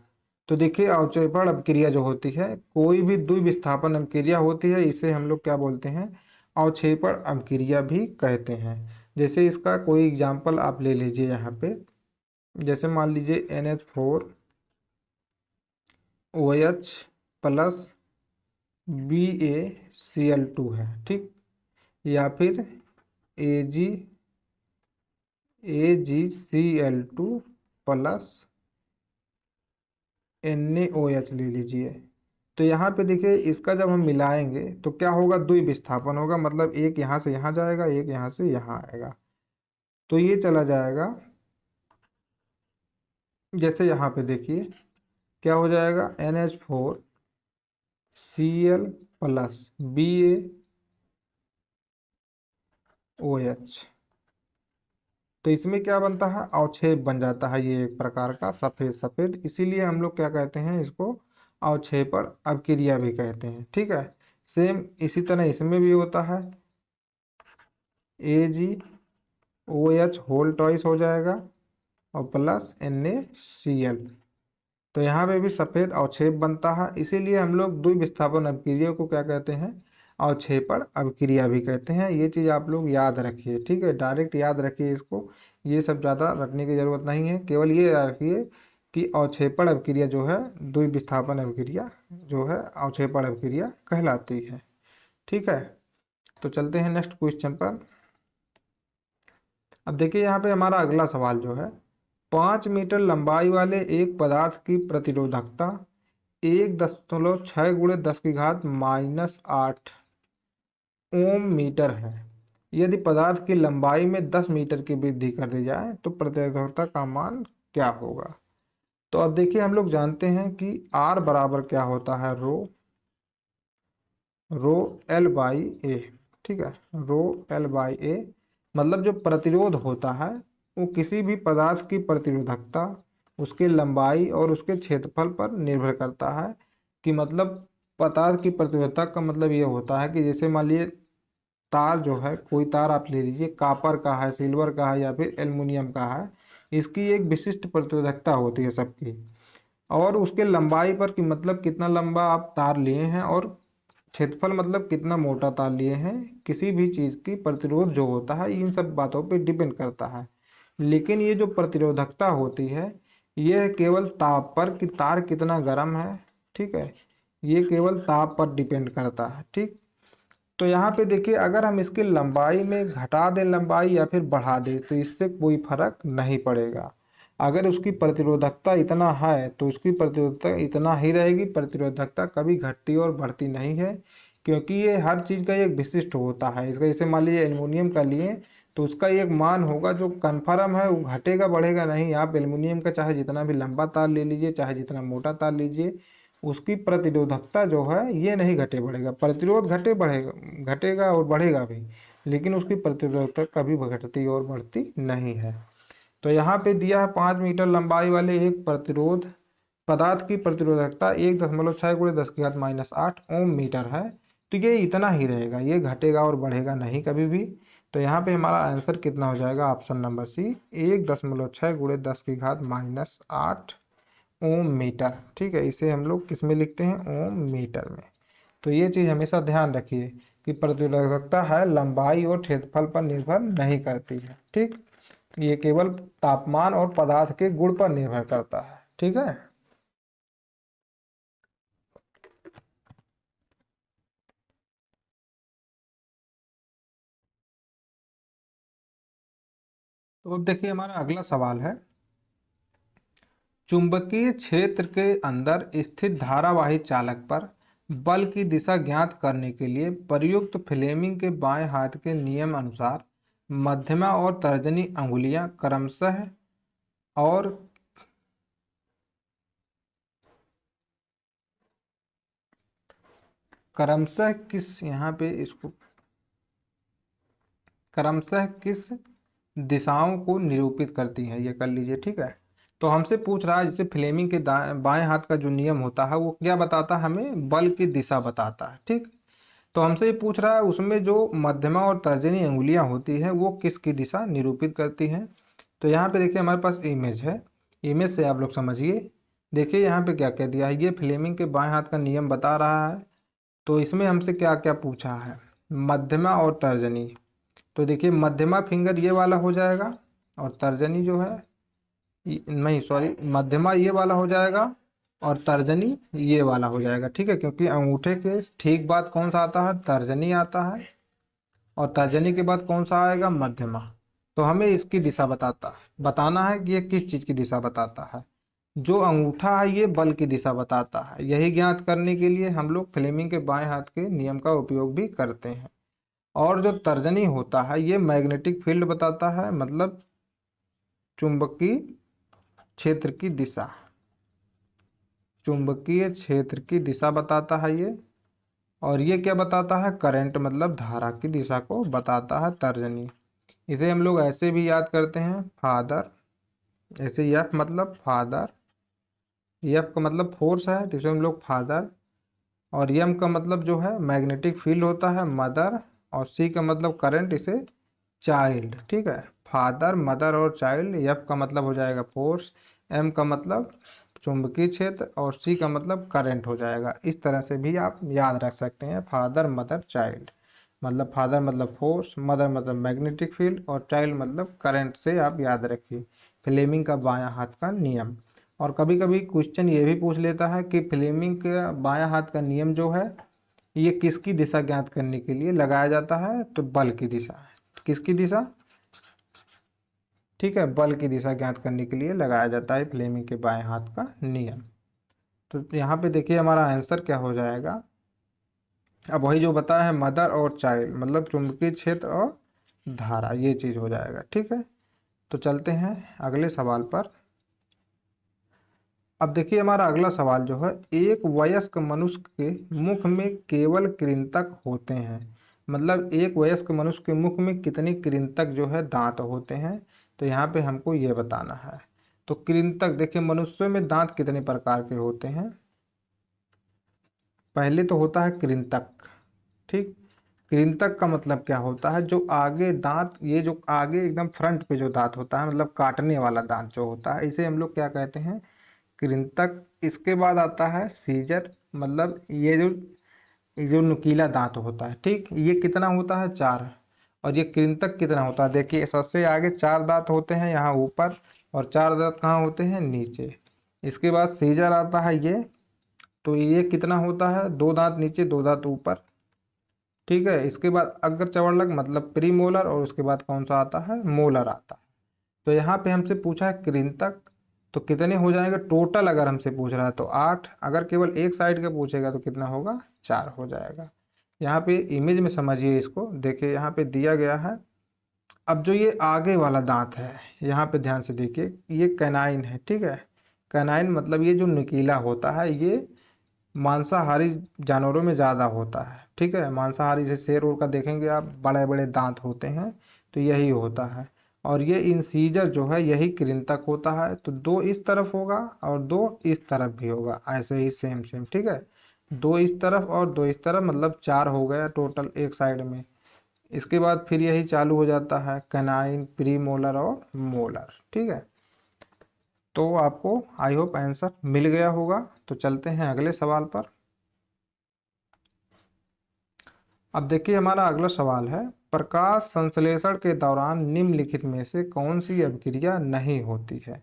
[SPEAKER 1] तो देखिए अवक्षेपण अभिक्रिया जो होती है, कोई भी द्विविस्थापन अभिक्रिया होती है, इसे हम लोग क्या बोलते हैं, अवक्षेपण अभिक्रिया भी कहते हैं। जैसे इसका कोई एग्जाम्पल आप ले लीजिए यहाँ पे, जैसे मान लीजिए NH4OH प्लस BaCl2 है। ठीक, या फिर AgCl2 प्लस NaOH ले लीजिए। तो यहाँ पे देखिए इसका जब हम मिलाएंगे तो क्या होगा, द्विविस्थापन होगा, मतलब एक यहाँ से यहाँ जाएगा, एक यहाँ से यहाँ आएगा। तो ये चला जाएगा, जैसे यहाँ पे देखिए क्या हो जाएगा, NH4Cl प्लस BaOH। तो इसमें क्या बनता है, अवक्षेप बन जाता है, ये एक प्रकार का सफेद सफेद, इसीलिए हम लोग क्या कहते हैं इसको, अवक्षेपण अभिक्रिया भी कहते हैं। ठीक है, सेम इसी तरह इसमें भी होता है, AgOH होल टॉइस हो जाएगा और प्लस NaCl। तो यहाँ पे भी सफेद अवक्षेप बनता है, इसीलिए हम लोग द्विविस्थापन अभिक्रिया को क्या कहते हैं, अवक्षेपण अभिक्रिया भी कहते हैं। ये चीज़ आप लोग याद रखिए। ठीक है, डायरेक्ट याद रखिए इसको, ये सब ज़्यादा रखने की जरूरत नहीं है। केवल ये याद रखिए कि अवक्षेपण अभिक्रिया जो है, द्विविस्थापन अभिक्रिया जो है अवक्षेपण अभिक्रिया कहलाती है। ठीक है, तो चलते हैं नेक्स्ट क्वेश्चन पर। अब देखिए यहाँ पे हमारा अगला सवाल जो है, 5 मीटर लंबाई वाले एक पदार्थ की प्रतिरोधकता 1.6 × 10⁻⁸ ओम मीटर है। यदि पदार्थ की लंबाई में 10 मीटर की वृद्धि कर दी जाए तो प्रतिरोधकता का मान क्या होगा। तो अब देखिए हम लोग जानते हैं कि R बराबर क्या होता है, रो एल बाई ए। ठीक है, रो एल बाई ए मतलब जो प्रतिरोध होता है वो किसी भी पदार्थ की प्रतिरोधकता उसके लंबाई और उसके क्षेत्रफल पर निर्भर करता है। कि मतलब पदार्थ की प्रतिरोधकता का मतलब ये होता है कि जैसे मान लीजिए तार जो है, कोई तार आप ले लीजिए, कापर का है, सिल्वर का है या फिर एल्युमिनियम का है, इसकी एक विशिष्ट प्रतिरोधकता होती है सबकी। और उसके लंबाई पर कि मतलब कितना लंबा आप तार लिए हैं, और क्षेत्रफल मतलब कितना मोटा तार लिए हैं, किसी भी चीज़ की प्रतिरोध जो होता है इन सब बातों पे डिपेंड करता है। लेकिन ये जो प्रतिरोधकता होती है ये केवल ताप पर, कि तार कितना गर्म है। ठीक है, ये केवल ताप पर डिपेंड करता है। ठीक, तो यहाँ पे देखिए अगर हम इसकी लंबाई में घटा दें लंबाई या फिर बढ़ा दें तो इससे कोई फर्क नहीं पड़ेगा। अगर उसकी प्रतिरोधकता इतना है तो उसकी प्रतिरोधकता इतना ही रहेगी, प्रतिरोधकता कभी घटती और बढ़ती नहीं है, क्योंकि ये हर चीज़ का एक विशिष्ट होता है। इसका जैसे मान लीजिए एल्युमिनियम का लिए तो उसका एक मान होगा जो कन्फर्म है, वो घटेगा बढ़ेगा नहीं। आप एल्युमिनियम का चाहे जितना भी लंबा तार ले लीजिए, चाहे जितना मोटा तार लीजिए, उसकी प्रतिरोधकता जो है ये नहीं घटे बढ़ेगा। प्रतिरोध घटे बढ़ेगा, घटेगा और बढ़ेगा भी, लेकिन उसकी प्रतिरोधकता कभी घटती और बढ़ती नहीं है। तो यहाँ पे दिया है 5 मीटर लंबाई वाले एक प्रतिरोध पदार्थ की प्रतिरोधकता 1.6 × 10⁻⁸ ओम मीटर है। तो ये इतना ही रहेगा, ये घटेगा और बढ़ेगा नहीं कभी भी। तो यहाँ पे हमारा आंसर कितना हो जाएगा, ऑप्शन नंबर सी, 1.6 × 10⁻⁸ ओम मीटर। ठीक है, इसे हम लोग किस में लिखते हैं, ओम मीटर में। तो ये चीज़ हमेशा ध्यान रखिए कि प्रतिरोधकता है लंबाई और क्षेत्रफल पर निर्भर नहीं करती है। ठीक, ये केवल तापमान और पदार्थ के गुण पर निर्भर करता है। ठीक है, तो अब देखिए हमारा अगला सवाल है, चुंबकीय क्षेत्र के अंदर स्थित धारावाही चालक पर बल की दिशा ज्ञात करने के लिए प्रयुक्त फ्लेमिंग के बाएं हाथ के नियम अनुसार मध्यमा और तर्जनी अंगुलियां और क्रमशः किस, यहाँ पे इसको क्रमशः किस दिशाओं को निरूपित करती हैं, ये कर लीजिए। ठीक है, तो हमसे पूछ रहा है जैसे फ्लेमिंग के बाएं हाथ का जो नियम होता है वो क्या बताता है, हमें बल की दिशा बताता है। ठीक, तो हमसे ये पूछ रहा है उसमें जो मध्यमा और तर्जनी अंगुलियां होती हैं वो किसकी दिशा निरूपित करती हैं। तो यहाँ पे देखिए हमारे पास इमेज है, इमेज से आप लोग समझिए। देखिए यहाँ पे क्या कह दिया है, ये फ्लेमिंग के बाएं हाथ का नियम बता रहा है। तो इसमें हमसे क्या क्या पूछा है, मध्यमा और तर्जनी। तो देखिए मध्यमा फिंगर ये वाला हो जाएगा, और तर्जनी जो है नहीं सॉरी, मध्यमा ये वाला हो जाएगा और तर्जनी ये वाला हो जाएगा। ठीक है, क्योंकि अंगूठे के ठीक बाद कौन सा आता है, तर्जनी आता है, और तर्जनी के बाद कौन सा आएगा, मध्यमा। तो हमें इसकी दिशा बताना है कि ये किस चीज की दिशा बताता है। जो अंगूठा है ये बल की दिशा बताता है। यही ज्ञात करने के लिए हम लोग फ्लेमिंग के बाएं हाथ के नियम का उपयोग भी करते हैं। और जो तर्जनी होता है ये मैग्नेटिक फील्ड बताता है, मतलब चुंबकीय क्षेत्र की दिशा, चुंबकीय क्षेत्र की दिशा बताता है ये। और ये क्या बताता है, करंट मतलब धारा की दिशा को बताता है तर्जनी। इसे हम लोग ऐसे भी याद करते हैं, फादर, ऐसे एफ मतलब फादर, एफ का मतलब फोर्स है तो इसे हम लोग फादर, और एम का मतलब जो है मैग्नेटिक फील्ड होता है, मदर, और सी का मतलब करंट, इसे चाइल्ड। ठीक है, फादर, मदर और चाइल्ड। एफ का मतलब हो जाएगा फोर्स, एम का मतलब चुंबकीय क्षेत्र, और सी का मतलब करंट हो जाएगा। इस तरह से भी आप याद रख सकते हैं, फादर मदर चाइल्ड। मतलब फादर मतलब फोर्स, मदर मतलब मैग्नेटिक फील्ड, और चाइल्ड मतलब करंट से आप याद रखिए फ्लेमिंग का बायां हाथ का नियम। और कभी कभी क्वेश्चन ये भी पूछ लेता है कि फ्लेमिंग का बायां हाथ का नियम जो है ये किसकी दिशा ज्ञात करने के लिए लगाया जाता है, तो बल की दिशा। किसकी दिशा, ठीक है, बल की दिशा ज्ञात करने के लिए लगाया जाता है फ्लेमिंग के बाएं हाथ का नियम। तो यहाँ पे देखिए हमारा आंसर क्या हो जाएगा। अब वही जो बताया है मदर और चाइल्ड, मतलब चुंबकीय क्षेत्र और धारा, ये चीज़ हो जाएगा। ठीक है, तो चलते हैं अगले सवाल पर। अब देखिए हमारा अगला सवाल जो है, एक वयस्क मनुष्य के मुख में केवल कृंतक होते हैं, मतलब एक वयस्क मनुष्य के मुख में कितने कृंतक जो है दांत होते हैं, तो यहाँ पे हमको ये बताना है। तो कृंतक देखिए मनुष्यों में दांत कितने प्रकार के होते हैं। पहले तो होता है कृंतक। ठीक, कृंतक का मतलब क्या होता है, जो आगे दांत, ये जो आगे एकदम फ्रंट पे जो दांत होता है, मतलब काटने वाला दांत जो होता है, इसे हम लोग क्या कहते हैं, कृंतक। इसके बाद आता है सीजर, मतलब ये जो नुकीला दांत होता है। ठीक, ये कितना होता है, चार। और ये कृंतक कितना होता है, देखिए सबसे आगे चार दांत होते हैं यहाँ ऊपर, और चार दांत कहाँ होते हैं, नीचे। इसके बाद सीजर आता है ये, तो ये कितना होता है, दो दांत नीचे दो दांत ऊपर। ठीक है, इसके बाद अग्र चवर्लक मतलब प्री मोलर, और उसके बाद कौन सा आता है, मोलर आता है। तो यहाँ पे हमसे पूछा है कृंतक, तो कितने हो जाएंगे टोटल, अगर हमसे पूछ रहा है तो आठ, अगर केवल एक साइड का पूछेगा तो कितना होगा, चार हो जाएगा। यहाँ पे इमेज में समझिए इसको, देखिए यहाँ पे दिया गया है। अब जो ये आगे वाला दांत है, यहाँ पे ध्यान से देखिए, ये कैनाइन है। ठीक है, कैनाइन मतलब ये जो नुकीला होता है, ये मांसाहारी जानवरों में ज़्यादा होता है। ठीक है, मांसाहारी जैसे शेर उर का देखेंगे आप, बड़े बड़े दांत होते हैं, तो यही होता है। और ये इंसीजर जो है यही कृंतक होता है, तो दो इस तरफ होगा और दो इस तरफ भी होगा, ऐसे ही सेम सेम। ठीक है, दो इस तरफ और दो इस तरफ, मतलब चार हो गया टोटल एक साइड में। इसके बाद फिर यही चालू हो जाता है कैनाइन, प्री मोलर और मोलर। ठीक है, तो आपको आई होप आंसर मिल गया होगा। तो चलते हैं अगले सवाल पर। अब देखिए हमारा अगला सवाल है, प्रकाश संश्लेषण के दौरान निम्नलिखित में से कौन सी अभिक्रिया नहीं होती है।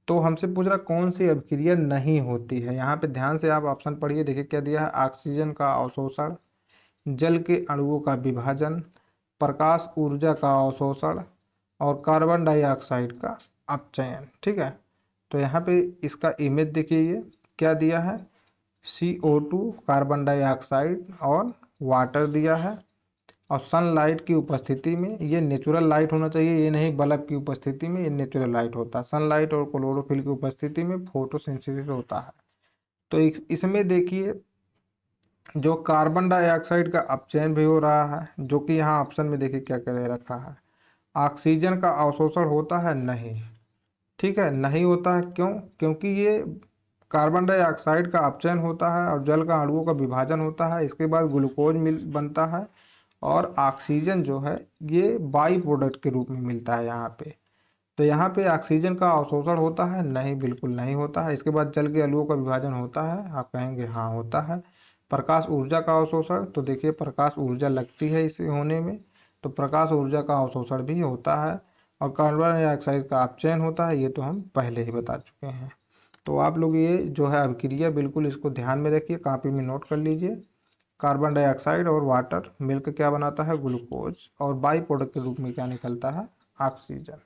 [SPEAKER 1] तो हमसे पूछ रहा कौन सी अभिक्रिया नहीं होती है। यहाँ पे ध्यान से आप ऑप्शन पढ़िए, देखिए क्या दिया है, ऑक्सीजन का अवशोषण, जल के अणुओं का विभाजन, प्रकाश ऊर्जा का अवशोषण, और कार्बन डाइऑक्साइड का अपचयन। ठीक है, तो यहाँ पे इसका इमेज देखिए, ये क्या दिया है, CO2 कार्बन डाइऑक्साइड और वाटर दिया है। और सनलाइट की उपस्थिति में, ये नेचुरल लाइट होना चाहिए, ये नहीं बल्ब की उपस्थिति में, ये नेचुरल लाइट होता है। सनलाइट और क्लोरोफिल की उपस्थिति में फोटोसिंथेसिस होता है। तो इसमें देखिए जो कार्बन डाइऑक्साइड का अपचयन भी हो रहा है, जो कि यहाँ ऑप्शन में देखिए क्या क्या दे रखा है, ऑक्सीजन का अवशोषण होता है, नहीं। ठीक है, नहीं होता है, क्यों, क्योंकि ये कार्बन डाइऑक्साइड का अपचयन होता है और जल का अणुओं का विभाजन होता है, इसके बाद ग्लूकोज मिल बनता है, और ऑक्सीजन जो है ये बाई प्रोडक्ट के रूप में मिलता है यहाँ पे। तो यहाँ पे ऑक्सीजन का अवशोषण होता है, नहीं, बिल्कुल नहीं होता है। इसके बाद जल के अणुओं का विभाजन होता है, आप कहेंगे हाँ होता है। प्रकाश ऊर्जा का अवशोषण, तो देखिए प्रकाश ऊर्जा लगती है इसे होने में, तो प्रकाश ऊर्जा का अवशोषण भी होता है। और कार्बन डाइऑक्साइड का अपचयन होता है, ये तो हम पहले ही बता चुके हैं। तो आप लोग ये जो है अभिक्रिया बिल्कुल इसको ध्यान में रखिए, कॉपी में नोट कर लीजिए। कार्बन डाइऑक्साइड और वाटर मिलकर क्या बनाता है, ग्लूकोज, और बाई प्रोडक्ट के रूप में क्या निकलता है, ऑक्सीजन।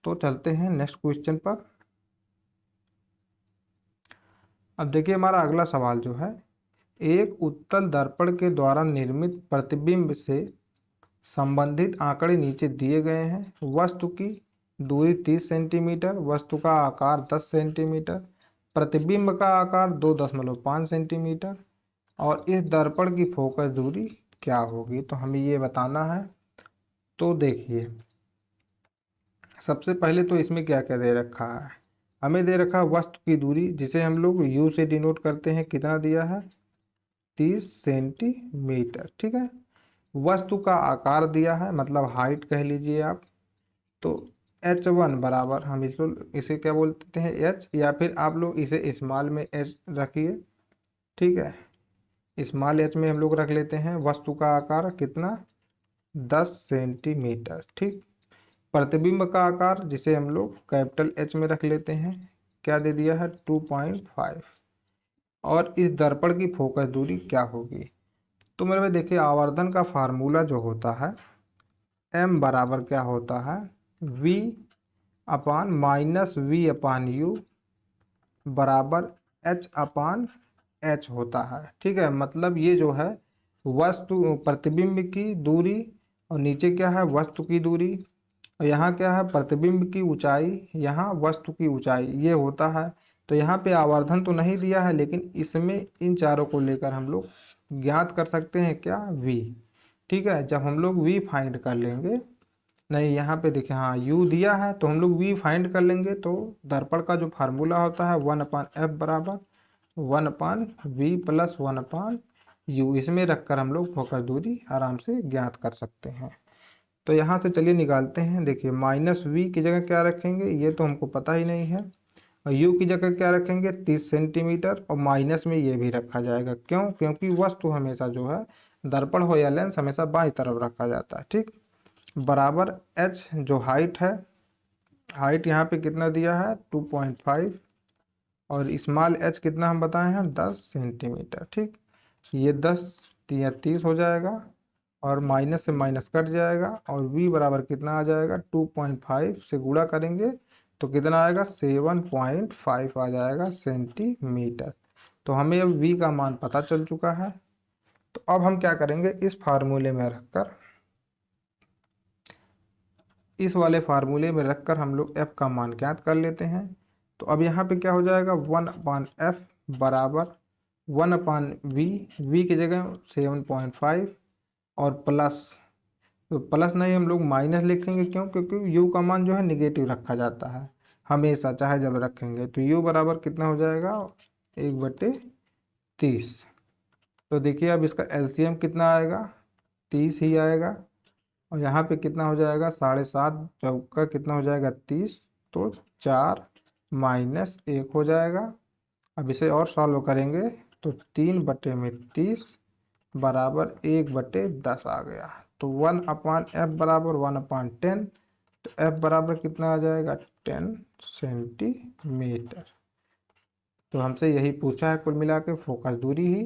[SPEAKER 1] तो चलते हैं नेक्स्ट क्वेश्चन पर। अब देखिए हमारा अगला सवाल जो है, एक उत्तल दर्पण के द्वारा निर्मित प्रतिबिंब से संबंधित आंकड़े नीचे दिए गए हैं। वस्तु की दूरी 30 सेंटीमीटर, वस्तु का आकार 10 सेंटीमीटर, प्रतिबिंब का आकार 2.5 सेंटीमीटर, और इस दर्पण की फोकस दूरी क्या होगी, तो हमें ये बताना है। तो देखिए सबसे पहले तो इसमें क्या क्या दे रखा है, हमें दे रखा है वस्तु की दूरी, जिसे हम लोग U से डिनोट करते हैं, कितना दिया है, 30 सेंटीमीटर। ठीक है, वस्तु का आकार दिया है, मतलब हाइट कह लीजिए आप। तो H1 बराबर, हम इसको इसे क्या बोलते हैं, H, या फिर आप लोग इसे स्मॉल में H रखिए। ठीक है, स्मॉल H में हम लोग रख लेते हैं। वस्तु का आकार कितना, 10 सेंटीमीटर। ठीक, प्रतिबिंब का आकार जिसे हम लोग कैपिटल H में रख लेते हैं, क्या दे दिया है, 2.5। और इस दर्पण की फोकस दूरी क्या होगी, तो मेरे भाई देखिए आवर्धन का फार्मूला जो होता है, m बराबर क्या होता है, v upon minus V upon you बराबर H/H होता है। ठीक है, मतलब ये जो है वस्तु प्रतिबिंब की दूरी, और नीचे क्या है वस्तु की दूरी, और यहाँ क्या है प्रतिबिंब की ऊंचाई, यहाँ वस्तु की ऊंचाई, ये होता है। तो यहाँ पे आवर्धन तो नहीं दिया है, लेकिन इसमें इन चारों को लेकर हम लोग ज्ञात कर सकते हैं क्या, v। ठीक है, जब हम लोग v फाइंड कर लेंगे, नहीं यहाँ पे देखिए हाँ u दिया है, तो हम लोग v फाइंड कर लेंगे, तो दर्पण का जो फार्मूला होता है 1/f बराबर 1/v प्लस 1/u, इसमें रखकर हम लोग फोकस दूरी आराम से ज्ञात कर सकते हैं। तो यहाँ से चलिए निकालते हैं। देखिए -v की जगह क्या रखेंगे, ये तो हमको पता ही नहीं है, और u की जगह क्या रखेंगे 30 सेंटीमीटर, और माइनस में ये भी रखा जाएगा। क्यों, क्योंकि वस्तु हमेशा जो है दर्पण हो या लेंस हमेशा बाईं तरफ रखा जाता है। ठीक, बराबर h जो हाइट है, हाइट यहाँ पे कितना दिया है 2.5, और स्मॉल h कितना हम बताए हैं 10 सेंटीमीटर। ठीक, ये 10 या 30 हो जाएगा, और माइनस से माइनस कट जाएगा, और v बराबर कितना आ जाएगा 2.5 से गुणा करेंगे तो कितना आएगा 7.5 आ जाएगा सेंटीमीटर। तो हमें अब v का मान पता चल चुका है। तो अब हम क्या करेंगे, इस फार्मूले में रखकर, इस वाले फार्मूले में रखकर हम लोग f का मान ज्ञात कर लेते हैं। तो अब यहाँ पे क्या हो जाएगा 1/f बराबर 1/v, v की जगह 7.5, और प्लस, तो प्लस नहीं हम लोग माइनस लिखेंगे। क्यों, क्योंकि u का मान जो है निगेटिव रखा जाता है हमेशा, चाहे जब रखेंगे। तो u बराबर कितना हो जाएगा 1/30। तो देखिए अब इसका एलसीएम कितना आएगा 30 ही आएगा, और यहाँ पे कितना हो जाएगा 7.5 चौका कितना हो जाएगा 30, तो 4 माइनस 1 हो जाएगा। अब इसे और सॉल्व करेंगे तो 3/30 बराबर 1/10 आ गया। तो 1/f बराबर 1/10, तो f बराबर कितना आ जाएगा 10 सेंटीमीटर। तो हमसे यही पूछा है कुल मिला के फोकस दूरी ही,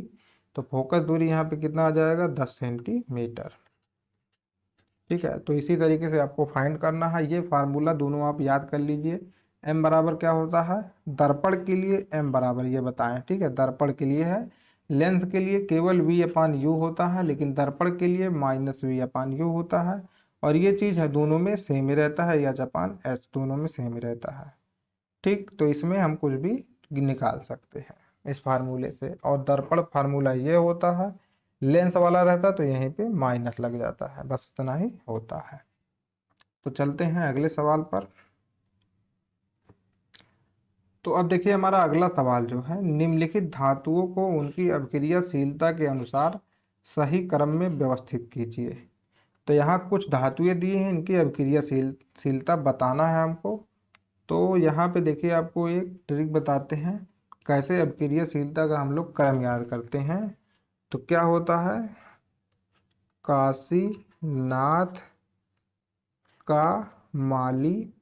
[SPEAKER 1] तो फोकस दूरी यहाँ पे कितना आ जाएगा 10 सेंटीमीटर। ठीक है, तो इसी तरीके से आपको फाइंड करना है। ये फार्मूला दोनों आप याद कर लीजिए। m बराबर क्या होता है दर्पण के लिए, m बराबर ये बताएं। ठीक है, दर्पण के लिए है, लेंस के लिए केवल v/u होता है, लेकिन दर्पण के लिए -v/u होता है। और ये चीज़ है दोनों में सेम ही रहता है, h/h दोनों में सेम ही रहता है। ठीक, तो इसमें हम कुछ भी निकाल सकते हैं इस फार्मूले से। और दर्पण फार्मूला ये होता है, लेंस वाला रहता तो यहीं पे माइनस लग जाता है, बस इतना ही होता है। तो चलते हैं अगले सवाल पर। तो अब देखिए हमारा अगला सवाल जो है, निम्नलिखित धातुओं को उनकी अभिक्रियाशीलता के अनुसार सही क्रम में व्यवस्थित कीजिए। तो यहाँ कुछ धातुएं दी हैं, इनकी अभिक्रियाशीलता बताना है हमको। तो यहाँ पे देखिए आपको एक ट्रिक बताते हैं कैसे अभिक्रियाशीलता का हम लोग क्रम याद करते हैं। तो क्या होता है, काशीनाथ का माली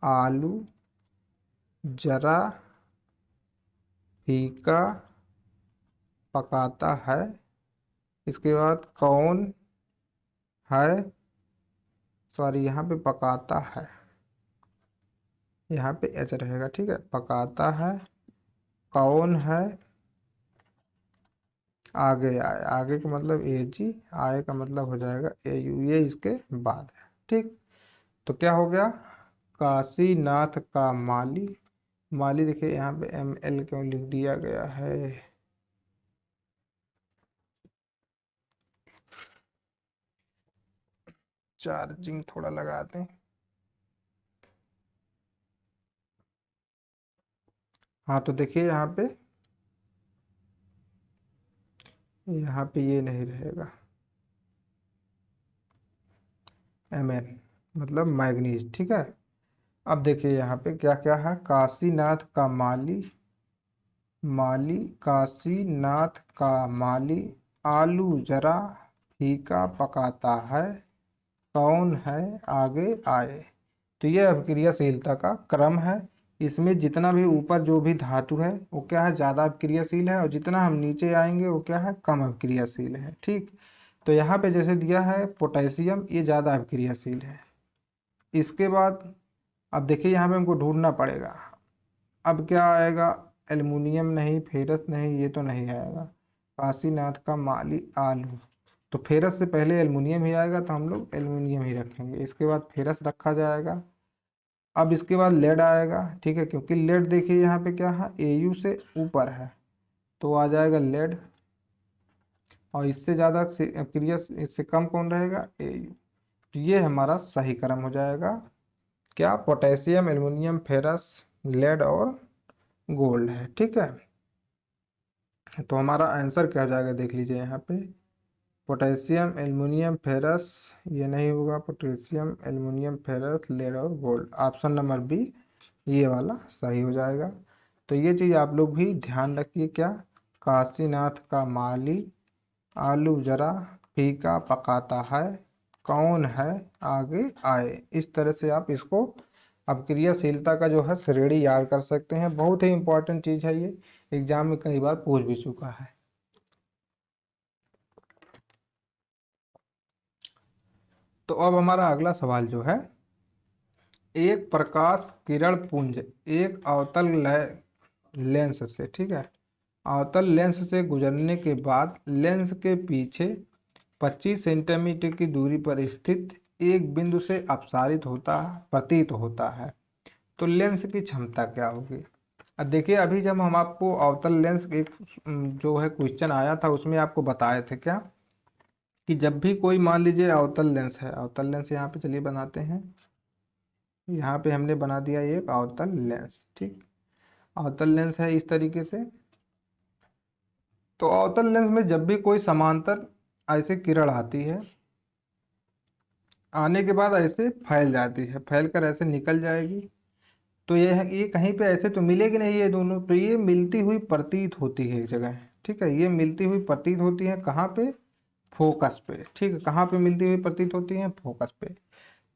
[SPEAKER 1] आलू जरा फीका पकाता है, इसके बाद कौन है, सॉरी यहाँ पे पकाता है, यहाँ पे एच रहेगा। ठीक है, पकाता है, कौन है, आगे आए, आगे का मतलब ए जी, आए का मतलब हो जाएगा ए यू, ये इसके बाद है। ठीक, तो क्या हो गया काशीनाथ का माली, माली देखिए यहाँ पे ML क्यों लिख दिया गया है, चार्जिंग थोड़ा लगा दें। हाँ तो देखिए यहाँ पे ये नहीं रहेगा, Mn मतलब मैग्नीज। ठीक है, अब देखिए यहाँ पे क्या क्या है, काशीनाथ का माली, माली काशीनाथ का माली आलू जरा फीका पकाता है, कौन है आगे आए। तो यह अभिक्रियाशीलता का क्रम है। इसमें जितना भी ऊपर जो भी धातु है वो क्या है ज़्यादा अभिक्रियाशील है, और जितना हम नीचे आएंगे वो क्या है कम अभिक्रियाशील है। ठीक, तो यहाँ पे जैसे दिया है पोटेशियम, ये ज़्यादा अभिक्रियाशील है। इसके बाद अब देखिए यहाँ पे हमको ढूंढना पड़ेगा। अब क्या आएगा, एल्युमिनियम नहीं, फेरस नहीं, ये तो नहीं आएगा। काशीनाथ का माली आलू, तो फेरस से पहले एल्युमिनियम ही आएगा, तो हम लोग एल्युमिनियम ही रखेंगे। इसके बाद फेरस रखा जाएगा। अब इसके बाद लेड आएगा, ठीक है, क्योंकि लेड देखिए यहाँ पे क्या है, Au से ऊपर है, तो आ जाएगा लेड। और इससे ज़्यादा क्रिया इससे कम कौन रहेगा, Au। तो ये हमारा सही क्रम हो जाएगा। क्या, पोटेशियम, एल्युमिनियम, फेरस, लेड और गोल्ड है, ठीक है। तो हमारा आंसर क्या हो जाएगा, देख लीजिए यहाँ पे, पोटेशियम, एल्युमिनियम, फेरस, ये नहीं होगा, पोटेशियम, एल्युमिनियम, फेरस, लेड और गोल्ड। ऑप्शन नंबर बी ये वाला सही हो जाएगा। तो ये चीज़ आप लोग भी ध्यान रखिए। क्या, काशीनाथ का माली आलू जरा फीका पकाता है, कौन है आगे आए। इस तरह से आप इसको अब क्रियाशीलता का जो है श्रेणी याद कर सकते हैं। बहुत ही इंपॉर्टेंट चीज़ है ये, एग्जाम में कई बार पूछ भी चुका है। तो अब हमारा अगला सवाल जो है, एक प्रकाश किरण पुंज एक अवतल लेंस से, ठीक है, अवतल लेंस से गुजरने के बाद लेंस के पीछे 25 सेंटीमीटर की दूरी पर स्थित एक बिंदु से अपसारित होता प्रतीत होता है, तो लेंस की क्षमता क्या होगी। अब देखिए, अभी जब हम आपको अवतल लेंस एक जो है क्वेश्चन आया था, उसमें आपको बताए थे क्या, कि जब भी कोई मान लीजिए अवतल लेंस है, अवतल लेंस यहाँ पे चलिए बनाते हैं, यहाँ पे हमने बना दिया एक अवतल लेंस, ठीक। अवतल लेंस है इस तरीके से। तो अवतल लेंस में जब भी कोई समांतर ऐसे किरण आती है, आने के बाद ऐसे फैल जाती है, फैल कर ऐसे निकल जाएगी, तो ये कहीं पे ऐसे तो मिलेगी नहीं ये दोनों, तो ये मिलती हुई प्रतीत होती है एक जगह, ठीक है। ये मिलती हुई प्रतीत होती है कहाँ पे, फोकस पे, ठीक है। कहाँ पे मिलती हुई प्रतीत होती है, फोकस पे।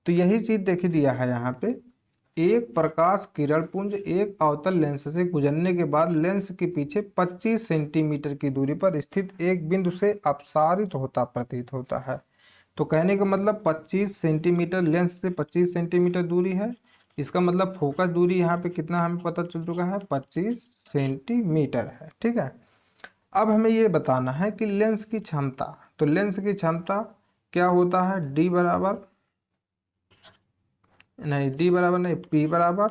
[SPEAKER 1] तो यही चीज देखी दिया है यहाँ पे, एक प्रकाश किरण पुंज एक अवतल लेंस से गुजरने के बाद लेंस के पीछे 25 सेंटीमीटर की दूरी पर स्थित एक बिंदु से अपसारित होता प्रतीत होता है। तो कहने का मतलब 25 सेंटीमीटर, लेंस से 25 सेंटीमीटर दूरी है, इसका मतलब फोकस दूरी यहाँ पे कितना हमें पता चल चुका है, 25 सेंटीमीटर है, ठीक है। अब हमें ये बताना है कि लेंस की क्षमता, तो लेंस की क्षमता क्या होता है, डी बराबर नहीं, डी बराबर नहीं, पी बराबर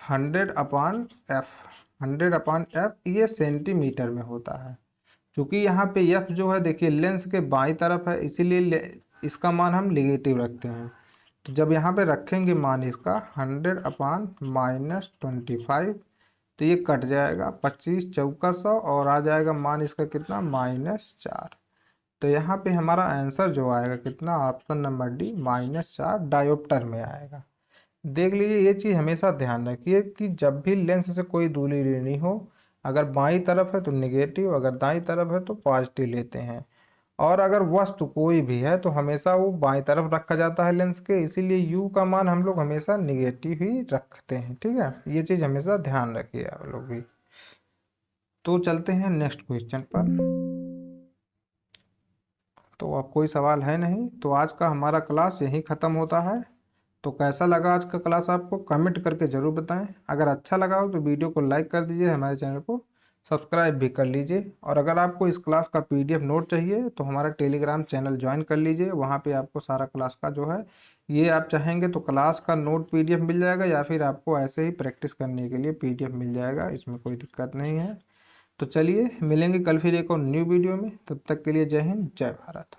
[SPEAKER 1] 100/f, 100/f, ये सेंटीमीटर में होता है। क्योंकि यहाँ पे f जो है देखिए लेंस के बाईं तरफ है, इसीलिए इसका मान हम निगेटिव रखते हैं। तो जब यहाँ पे रखेंगे मान इसका 100/-25, तो ये कट जाएगा, 25 चौका 100, और आ जाएगा मान इसका कितना, -4। तो यहाँ पे हमारा आंसर जो आएगा कितना, ऑप्शन नंबर डी -4 डायोप्टर में आएगा। देख लीजिए, ये चीज़ हमेशा ध्यान रखिए कि जब भी लेंस से कोई दूरी लेनी हो, अगर बाईं तरफ है तो नेगेटिव, अगर दाईं तरफ है तो पॉजिटिव लेते हैं। और अगर वस्तु कोई भी है तो हमेशा वो बाईं तरफ रखा जाता है लेंस के, इसीलिए यू का मान हम लोग हमेशा निगेटिव ही रखते हैं, ठीक है। ये चीज़ हमेशा ध्यान रखिए आप लोग भी। तो चलते हैं नेक्स्ट क्वेश्चन पर। तो अब कोई सवाल है नहीं, तो आज का हमारा क्लास यहीं ख़त्म होता है। तो कैसा लगा आज का क्लास आपको कमेंट करके ज़रूर बताएं। अगर अच्छा लगा हो तो वीडियो को लाइक कर दीजिए, हमारे चैनल को सब्सक्राइब भी कर लीजिए। और अगर आपको इस क्लास का PDF नोट चाहिए तो हमारा टेलीग्राम चैनल ज्वाइन कर लीजिए, वहाँ पे आपको सारा क्लास का जो है, ये आप चाहेंगे तो क्लास का नोट PDF मिल जाएगा, या फिर आपको ऐसे ही प्रैक्टिस करने के लिए PDF मिल जाएगा, इसमें कोई दिक्कत नहीं है। तो चलिए मिलेंगे कल फिर एक और न्यू वीडियो में, तब तक के लिए जय हिंद, जय भारत।